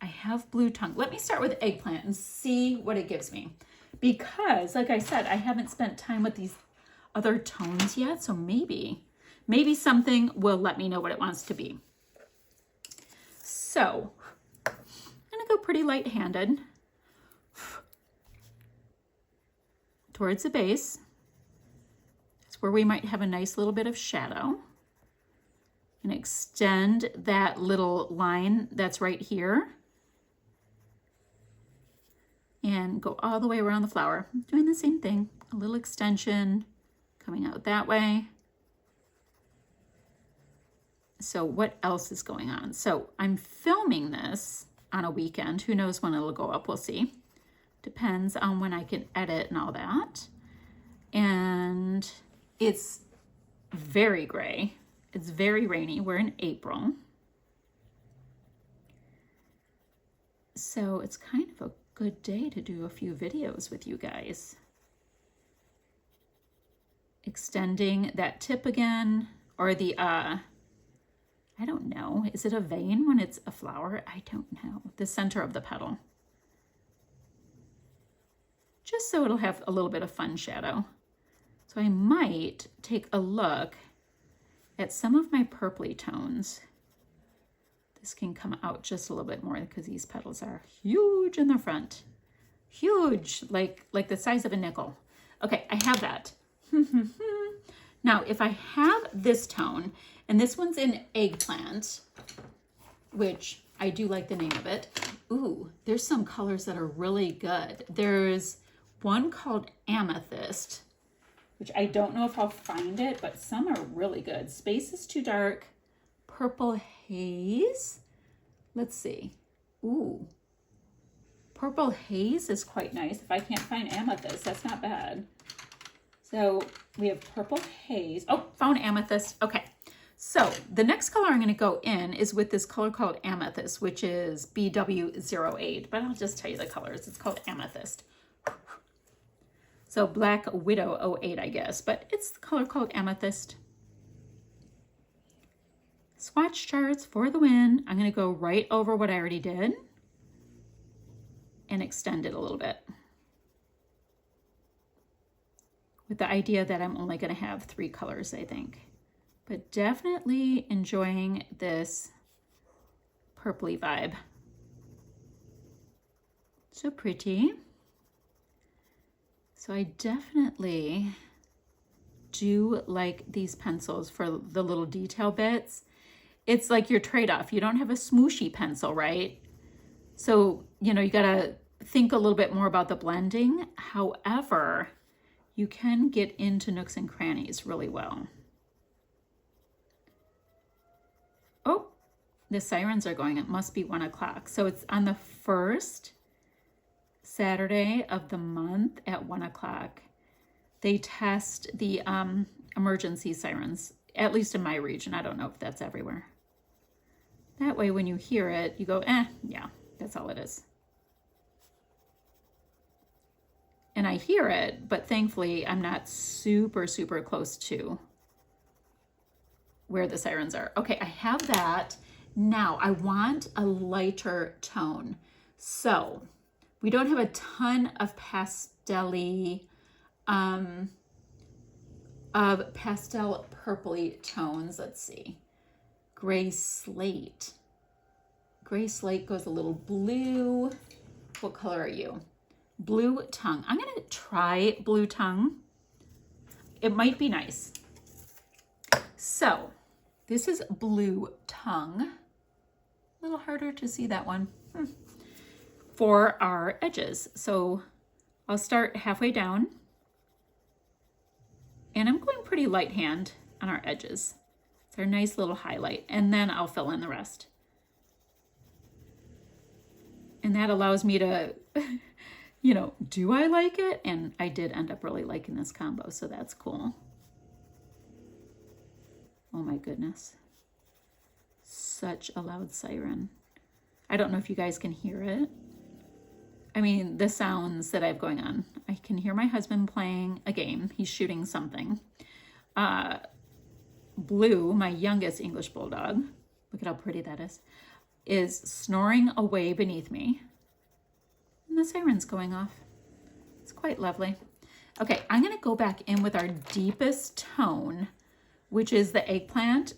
I have blue tongue. Let me start with eggplant and see what it gives me. Because, like I said, I haven't spent time with these other tones yet, so maybe something will let me know what it wants to be. So, I'm gonna go pretty light-handed towards the base. That's where we might have a nice little bit of shadow. And extend that little line that's right here. And go all the way around the flower. Doing the same thing, a little extension coming out that way. So what else is going on? So I'm filming this on a weekend. Who knows when it'll go up, we'll see. Depends on when I can edit and all that. And it's very gray. It's very rainy. We're in April. So it's kind of a good day to do a few videos with you guys. Extending that tip again, or the, I don't know. Is it a vein when it's a flower? I don't know. The center of the petal. Just so it'll have a little bit of fun shadow. So I might take a look at some of my purpley tones. This can come out just a little bit more because these petals are huge in the front. Huge, like the size of a nickel. Okay, I have that. Now, if I have this tone, and this one's in eggplant, which I do like the name of it. Ooh, there's some colors that are really good. There's one called amethyst, which I don't know if I'll find it, but some are really good. Space is Too Dark, Purple Haze. Let's see. Ooh, Purple Haze is quite nice. If I can't find amethyst, that's not bad. So we have Purple Haze. Oh, found amethyst. Okay. So the next color I'm going to go in is with this color called amethyst, which is BW08, but I'll just tell you the colors. It's called amethyst. So Black Widow 08, I guess, but it's the color called amethyst. Swatch charts for the win. I'm going to go right over what I already did and extend it a little bit, with the idea that I'm only going to have 3 colors, I think. But definitely enjoying this purpley vibe. So pretty. So I definitely do like these pencils for the little detail bits. It's like your trade-off. You don't have a smooshy pencil, right? So, you know, you got to think a little bit more about the blending. However, you can get into nooks and crannies really well. Oh, the sirens are going. It must be 1 o'clock. So it's on the first Saturday of the month at 1 o'clock. They test the emergency sirens, at least in my region. I don't know if that's everywhere. That way, when you hear it, you go, yeah, that's all it is. And I hear it, but thankfully I'm not super, super close to where the sirens are. Okay, I have that. Now I want a lighter tone. So we don't have a ton of pastel-y, of pastel purpley tones. Let's see. Gray slate. Gray slate goes a little blue. What color are you? Blue tongue. I'm going to try blue tongue. It might be nice. So this is Blue Tongue. A little harder to see that one. For our edges. So I'll start halfway down. And I'm going pretty light hand on our edges. It's our nice little highlight. And then I'll fill in the rest. And that allows me to, you know, do I like it? And I did end up really liking this combo, so that's cool. Oh my goodness. Such a loud siren. I don't know if you guys can hear it. I mean, the sounds that I have going on. I can hear my husband playing a game. He's shooting something. Blue, my youngest English bulldog, look at how pretty that is snoring away beneath me. And the siren's going off. It's quite lovely. Okay, I'm gonna go back in with our deepest tone, which is the eggplant,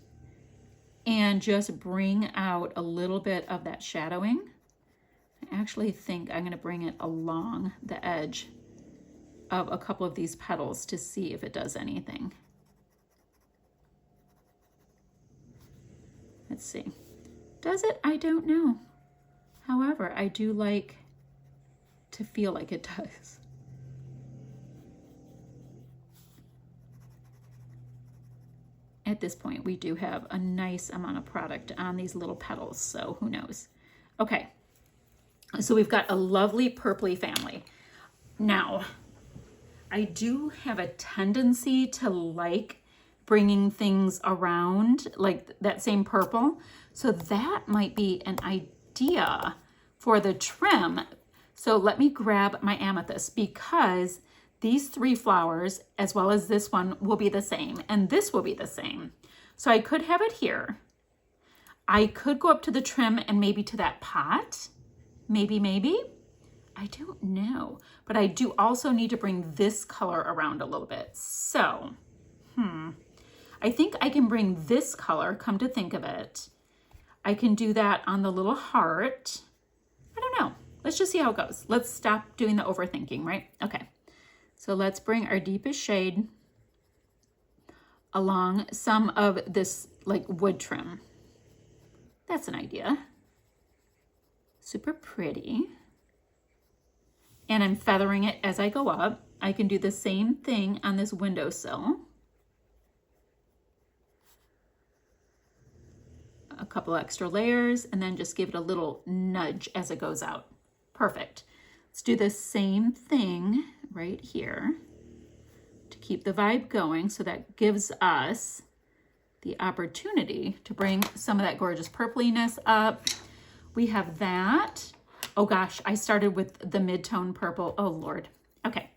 and just bring out a little bit of that shadowing. I actually think I'm gonna bring it along the edge of a couple of these petals to see if it does anything. Let's see. Does it? I don't know. However, I do like to feel like it does. At this point, we do have a nice amount of product on these little petals, so who knows? Okay, so we've got a lovely purpley family. Now, I do have a tendency to like bringing things around like that same purple. So that might be an idea for the trim. So let me grab my amethyst, because these three flowers, as well as this one, will be the same, and this will be the same. So I could have it here. I could go up to the trim and maybe to that pot. Maybe. I don't know. But I do also need to bring this color around a little bit. So, I think I can bring this color, come to think of it. I can do that on the little heart. I don't know. Let's just see how it goes. Let's stop doing the overthinking, right? Okay. So let's bring our deepest shade along some of this like wood trim. That's an idea. Super pretty. And I'm feathering it as I go up. I can do the same thing on this windowsill. A couple extra layers, and then just give it a little nudge as it goes out. Perfect. Let's do the same thing right here to keep the vibe going. So that gives us the opportunity to bring some of that gorgeous purpliness up. We have that. Oh gosh, I started with the mid-tone purple. Oh Lord. Okay,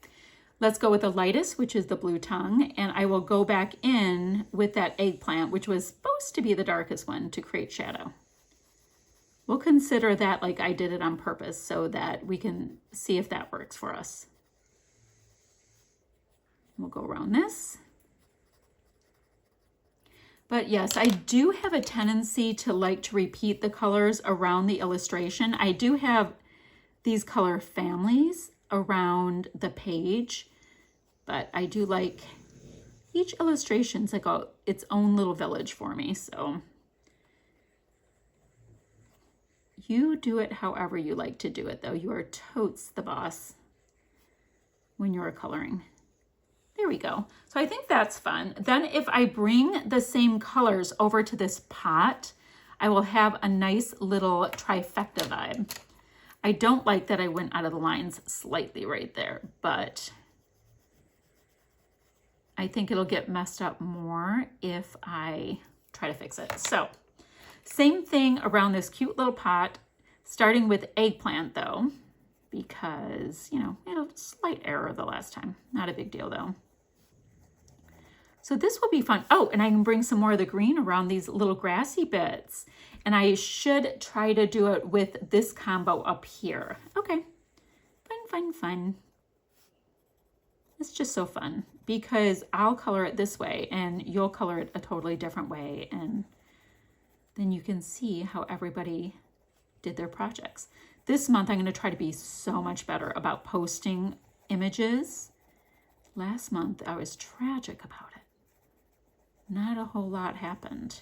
let's go with the lightest, which is the Blue Tongue, and I will go back in with that eggplant, which was supposed to be the darkest one, to create shadow. We'll consider that like I did it on purpose so that we can see if that works for us. We'll go around this. But yes, I do have a tendency to like to repeat the colors around the illustration. I do have these color families around the page, but I do like each illustration's like its own little village for me. So you do it however you like to do it, though. You are totes the boss when you're coloring. There we go. So I think that's fun. Then if I bring the same colors over to this pot, I will have a nice little trifecta vibe. I don't like that I went out of the lines slightly right there, but I think it'll get messed up more if I try to fix it. So same thing around this cute little pot, starting with eggplant though, because, you know, a slight error the last time. Not a big deal though. So this will be fun. Oh, and I can bring some more of the green around these little grassy bits. And I should try to do it with this combo up here. Okay, fun. It's just so fun because I'll color it this way and you'll color it a totally different way. And then you can see how everybody did their projects. This month, I'm going to try to be so much better about posting images. Last month, I was tragic about it. not a whole lot happened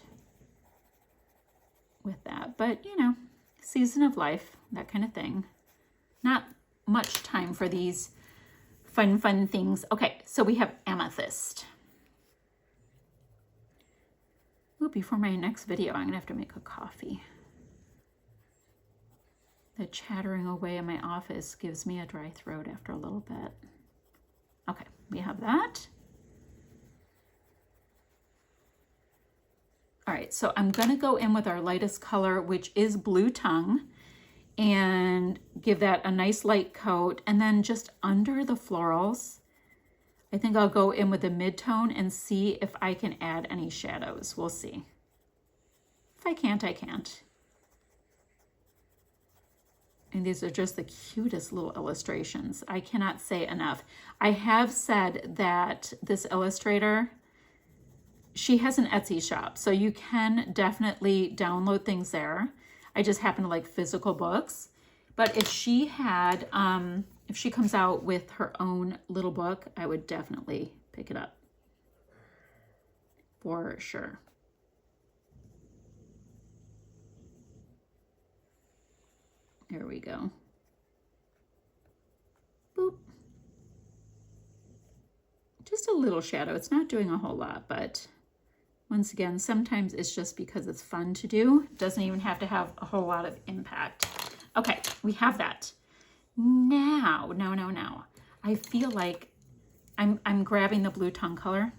with that. But, you know, season of life, that kind of thing. Not much time for these fun things. Okay, so we have amethyst. Ooh, before my next video, I'm gonna have to make a coffee. The chattering away in my office gives me a dry throat after a little bit. Okay, we have that. All right, so I'm gonna go in with our lightest color, which is Blue Tongue, and give that a nice light coat. And then just under the florals, I think I'll go in with the mid-tone and see if I can add any shadows. We'll see. If I can't, I can't. And these are just the cutest little illustrations. I cannot say enough. I have said that this illustrator, she has an Etsy shop, so you can definitely download things there. I just happen to like physical books. But if she had, if she comes out with her own little book, I would definitely pick it up. For sure. There we go. Boop. Just a little shadow. It's not doing a whole lot, but once again, sometimes it's just because it's fun to do. It doesn't even have to have a whole lot of impact. Okay, we have that. Now, I feel like I'm grabbing the Blue Tongue color.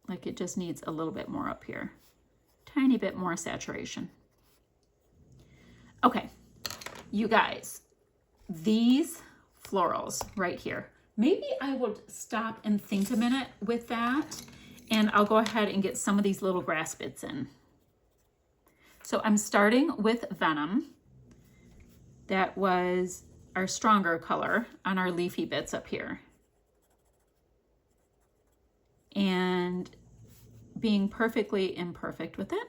Like it just needs a little bit more up here. Tiny bit more saturation. Okay, you guys, these florals right here. Maybe I will stop and think a minute with that, and I'll go ahead and get some of these little grass bits in. So I'm starting with Venom. That was our stronger color on our leafy bits up here. And being perfectly imperfect with it.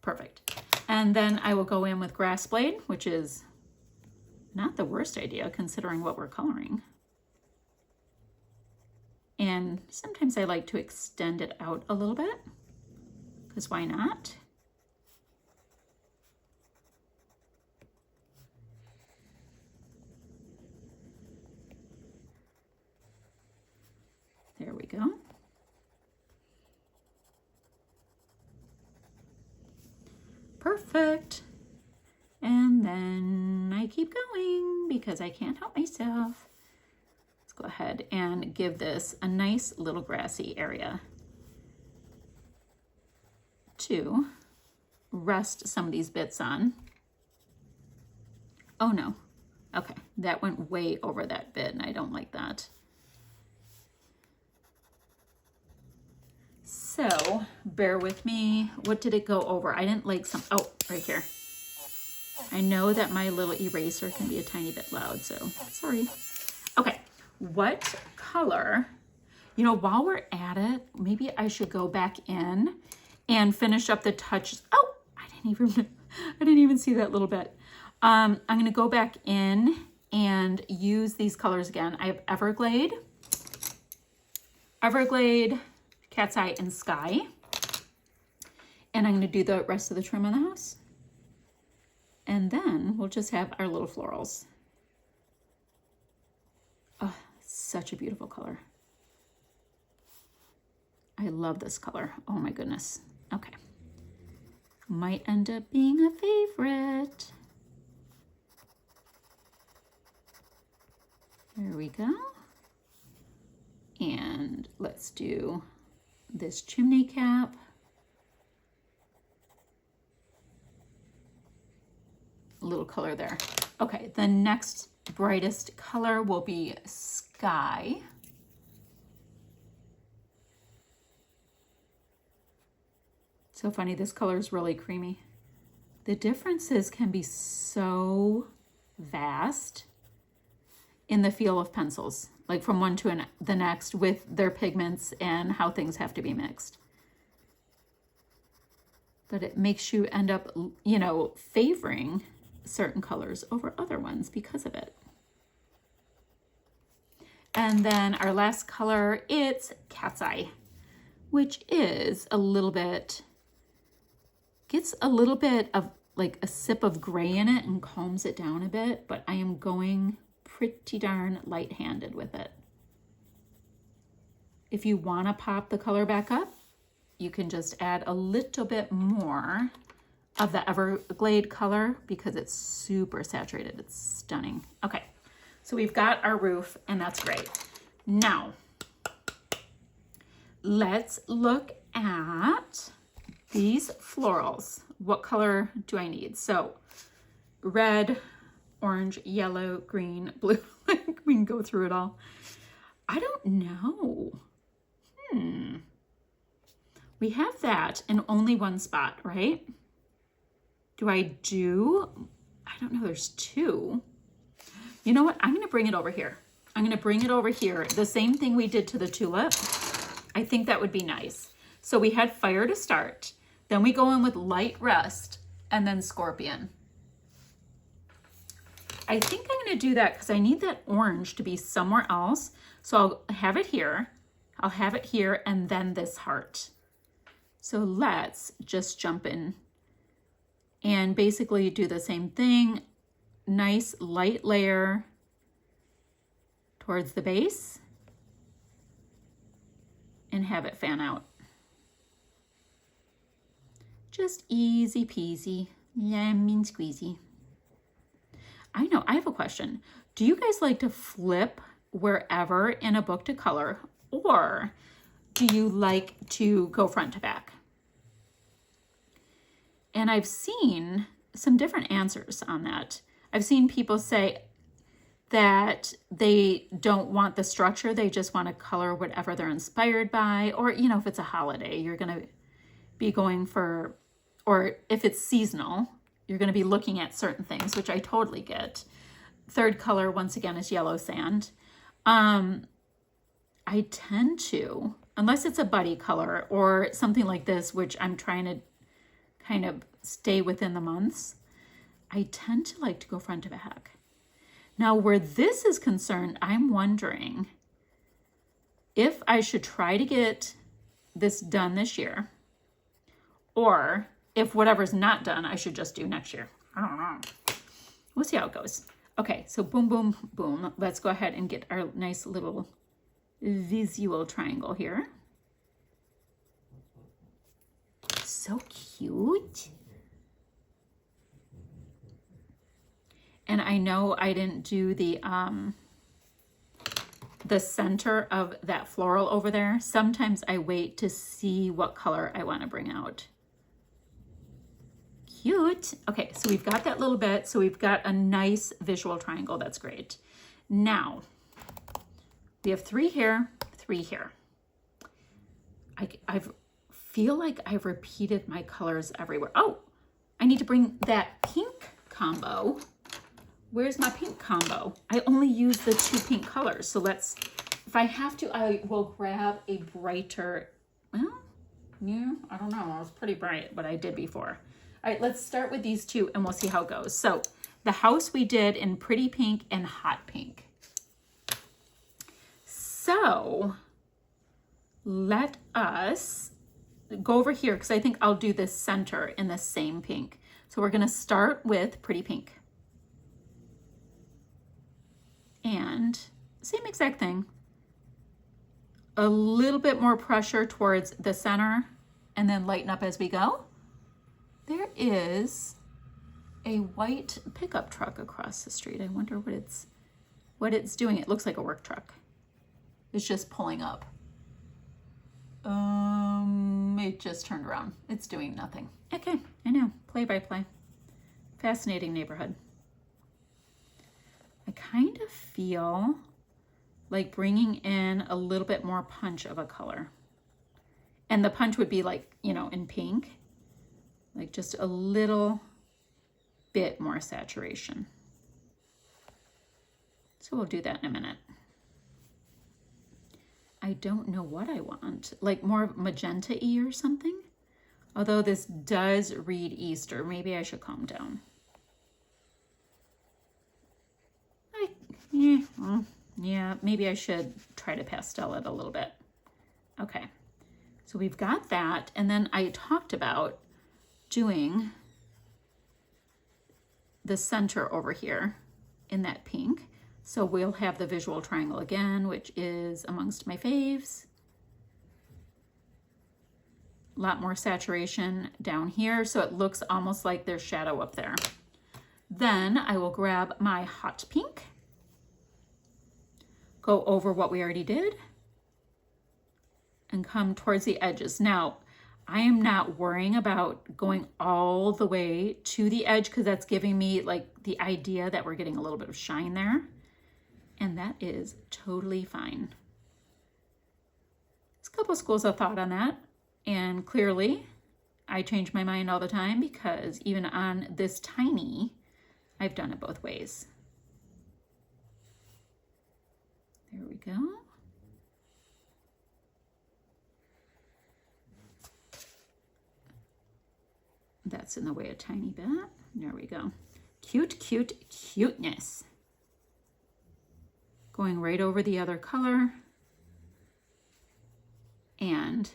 Perfect. And then I will go in with Grass Blade, which is not the worst idea considering what we're coloring. And sometimes I like to extend it out a little bit, because why not? There we go. Perfect. And then I keep going because I can't help myself. Let's go ahead and give this a nice little grassy area to rest some of these bits on. Oh no. Okay, that went way over that bit and I don't like that. So bear with me. What did it go over? I didn't like some, oh, right here. I know that my little eraser can be a tiny bit loud, so sorry. Okay, what color, you know, while we're at it, maybe I should go back in and finish up the touches. Oh, I didn't even see that little bit. I'm gonna go back in and use these colors again. I have Everglade, Cat's Eye, and Sky. And I'm gonna do the rest of the trim on the house. And then we'll just have our little florals. Oh, such a beautiful color. I love this color. Oh my goodness. Okay. Might end up being a favorite. There we go. And let's do this chimney cap. A little color there. Okay, the next brightest color will be Sky. So funny, this color is really creamy. The differences can be so vast in the feel of pencils, like from one to the next with their pigments and how things have to be mixed. But it makes you end up, you know, favoring certain colors over other ones because of it. And then our last color, it's Cat's Eye, which is a little bit, gets a little bit of like a sip of gray in it and calms it down a bit, but I am going pretty darn light-handed with it. If you want to pop the color back up, you can just add a little bit more of the Everglade color because it's super saturated. It's stunning. Okay, so we've got our roof and that's great. Now, let's look at these florals. What color do I need? So red, orange, yellow, green, blue. We can go through it all. I don't know. We have that in only one spot, right? I don't know, there's two. You know what? I'm going to bring it over here. I'm going to bring it over here. The same thing we did to the tulip. I think that would be nice. So we had fire to start. Then we go in with light rust and then scorpion. I think I'm going to do that because I need that orange to be somewhere else. So I'll have it here. I'll have it here and then this heart. So let's just jump in and basically do the same thing. Nice light layer towards the base and have it fan out. Just easy peasy, lemon squeezy. I know, I have a question. Do you guys like to flip wherever in a book to color, or do you like to go front to back? And I've seen some different answers on that. I've seen people say that they don't want the structure, they just want to color whatever they're inspired by, or, you know, if it's a holiday, you're going to be going for, or if it's seasonal, you're going to be looking at certain things, which I totally get. Third color, once again, is yellow sand. I tend to, unless it's a buddy color or something like this, which I'm trying to kind of stay within the months, I tend to like to go front to back. Now, where this is concerned, I'm wondering if I should try to get this done this year, or if whatever's not done, I should just do next year. I don't know. We'll see how it goes. Okay, so boom, boom, boom. Let's go ahead and get our nice little visual triangle here. So cute. And I know I didn't do the center of that floral over there. Sometimes I wait to see what color I want to bring out. Cute. Okay, so we've got that little bit. So we've got a nice visual triangle. That's great. Now, we have 3 here, 3 here. I feel like I've repeated my colors everywhere. Oh, I need to bring that pink combo. Where's my pink combo? I only use the 2 pink colors. So let's, if I have to, I will grab a brighter, well, yeah, I don't know. I was pretty bright, but I did before. All right, let's start with these 2 and we'll see how it goes. So the house we did in pretty pink and hot pink. So let us go over here because I think I'll do this center in the same pink. So we're going to start with pretty pink. And same exact thing. A little bit more pressure towards the center and then lighten up as we go. There is a white pickup truck across the street. I wonder what it's doing. It looks like a work truck. It's just pulling up. It just turned around. It's doing nothing. Okay, I know. Play by play. Fascinating neighborhood. I kind of feel like bringing in a little bit more punch of a color. And the punch would be like, you know, in pink. Like just a little bit more saturation. So we'll do that in a minute. I don't know what I want. Like more magenta-y or something. Although this does read Easter. Maybe I should calm down. Yeah, maybe I should try to pastel it a little bit. Okay, So we've got that. And then I talked about doing the center over here in that pink. So we'll have the visual triangle again, which is amongst my faves. A lot more saturation down here, so it looks almost like there's shadow up there. Then I will grab my hot pink, go over what we already did, and come towards the edges. Now, I am not worrying about going all the way to the edge because that's giving me like the idea that we're getting a little bit of shine there. And that is totally fine. There's a couple of schools of thought on that. And clearly, I change my mind all the time because even on this tiny, I've done it both ways. There we go. That's in the way a tiny bit. There we go. Cute, cute, cuteness. Going right over the other color and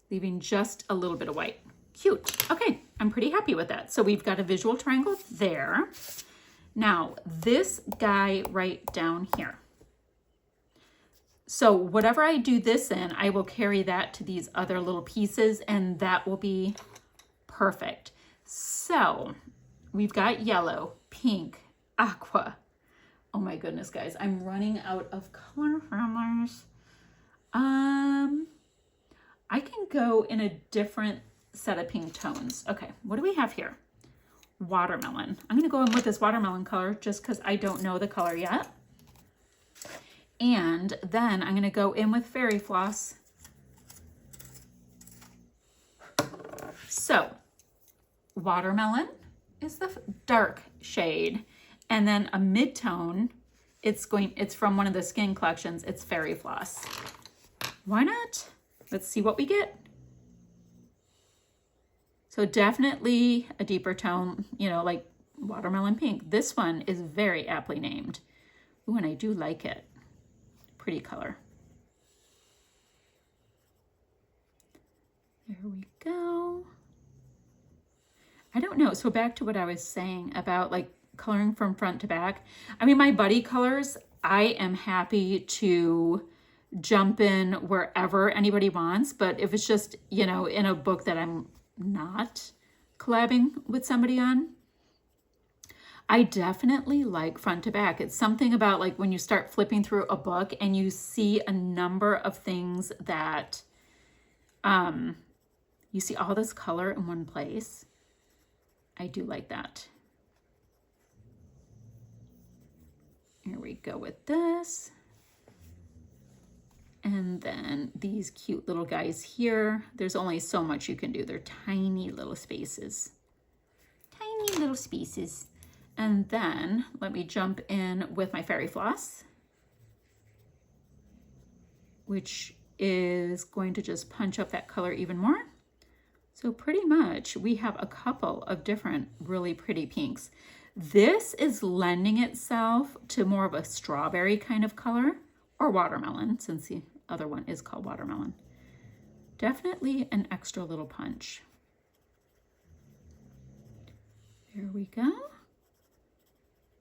leaving just a little bit of white. Cute. Okay, I'm pretty happy with that. So we've got a visual triangle there. Now, this guy right down here. So whatever I do this in, I will carry that to these other little pieces, and that will be perfect. So we've got yellow, pink, aqua. Oh my goodness, guys, I'm running out of color families. I can go in a different set of pink tones. Okay, what do we have here? Watermelon. I'm gonna go in with this watermelon color just because I don't know the color yet. And then I'm gonna go in with fairy floss. So, watermelon is the dark shade, and then a mid-tone, it's from one of the skin collections, it's fairy floss. Why not? Let's see what we get. So definitely a deeper tone, you know, like watermelon pink. This one is very aptly named. Ooh, and I do like it. Pretty color. There we go. I don't know. So back to what I was saying about like coloring from front to back. I mean, my buddy colors, I am happy to jump in wherever anybody wants, but if it's just, you know, in a book that I'm not collabing with somebody on, I definitely like front to back. It's something about like when you start flipping through a book and you see a number of things that you see all this color in one place. I do like that. Here we go with this. And then these cute little guys here. There's only so much you can do. They're tiny little spaces. Tiny little spaces. And then let me jump in with my fairy floss, which is going to just punch up that color even more. So pretty much we have a couple of different really pretty pinks. This is lending itself to more of a strawberry kind of color, or watermelon, since the other one is called watermelon. Definitely an extra little punch. There we go.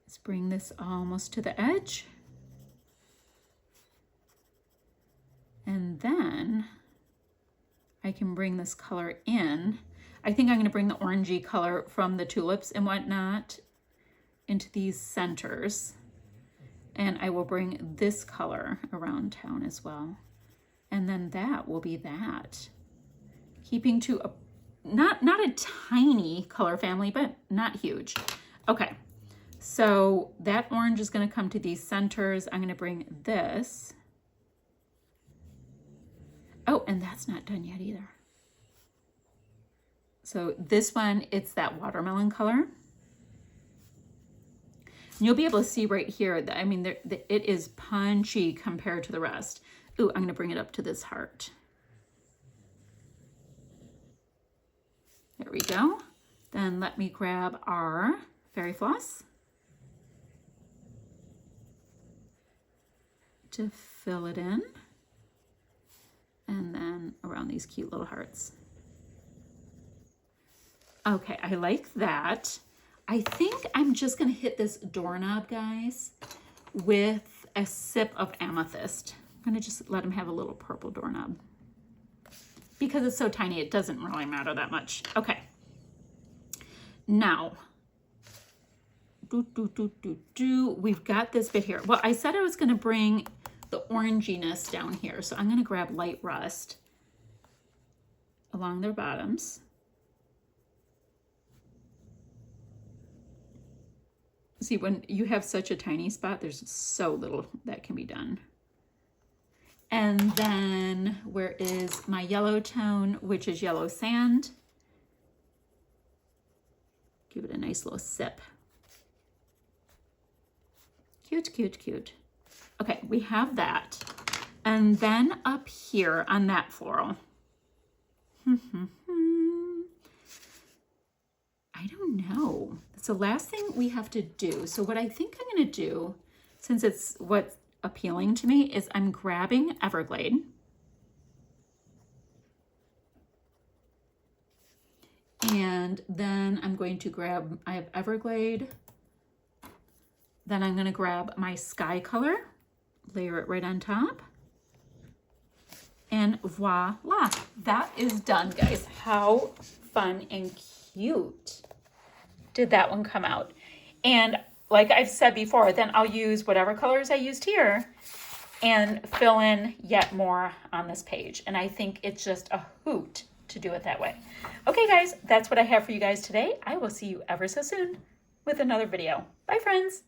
Let's bring this almost to the edge. And then I can bring this color in. I think I'm going to bring the orangey color from the tulips and whatnot into these centers. And I will bring this color around town as well. And then that will be that. Keeping to a, not a tiny color family, but not huge. Okay, so that orange is gonna come to these centers. I'm gonna bring this. Oh, and that's not done yet either. So this one, it's that watermelon color. You'll be able to see right here that, I mean, it is punchy compared to the rest. Ooh, I'm gonna bring it up to this heart. There we go. Then let me grab our fairy floss to fill it in. And then around these cute little hearts. Okay, I like that. I think I'm just gonna hit this doorknob, guys, with a sip of amethyst. I'm gonna just let him have a little purple doorknob. Because it's so tiny, it doesn't really matter that much. Okay. Now, we've got this bit here. Well, I said I was gonna bring the oranginess down here. So I'm gonna grab light rust along their bottoms. See, when you have such a tiny spot, there's so little that can be done. And then where is my yellow tone, which is yellow sand? Give it a nice little sip. Cute, cute, cute. Okay, we have that. And then up here on that floral. I don't know. It's the last thing we have to do. So what I think I'm gonna do, since it's what's appealing to me, is I'm grabbing Everglade. And then I'm going to grab, I have Everglade. Then I'm gonna grab my sky color, layer it right on top. And voila, that is done, guys. How fun and cute did that one come out? And like I've said before, then I'll use whatever colors I used here and fill in yet more on this page. And I think it's just a hoot to do it that way. Okay, guys, that's what I have for you guys today. I will see you ever so soon with another video. Bye, friends.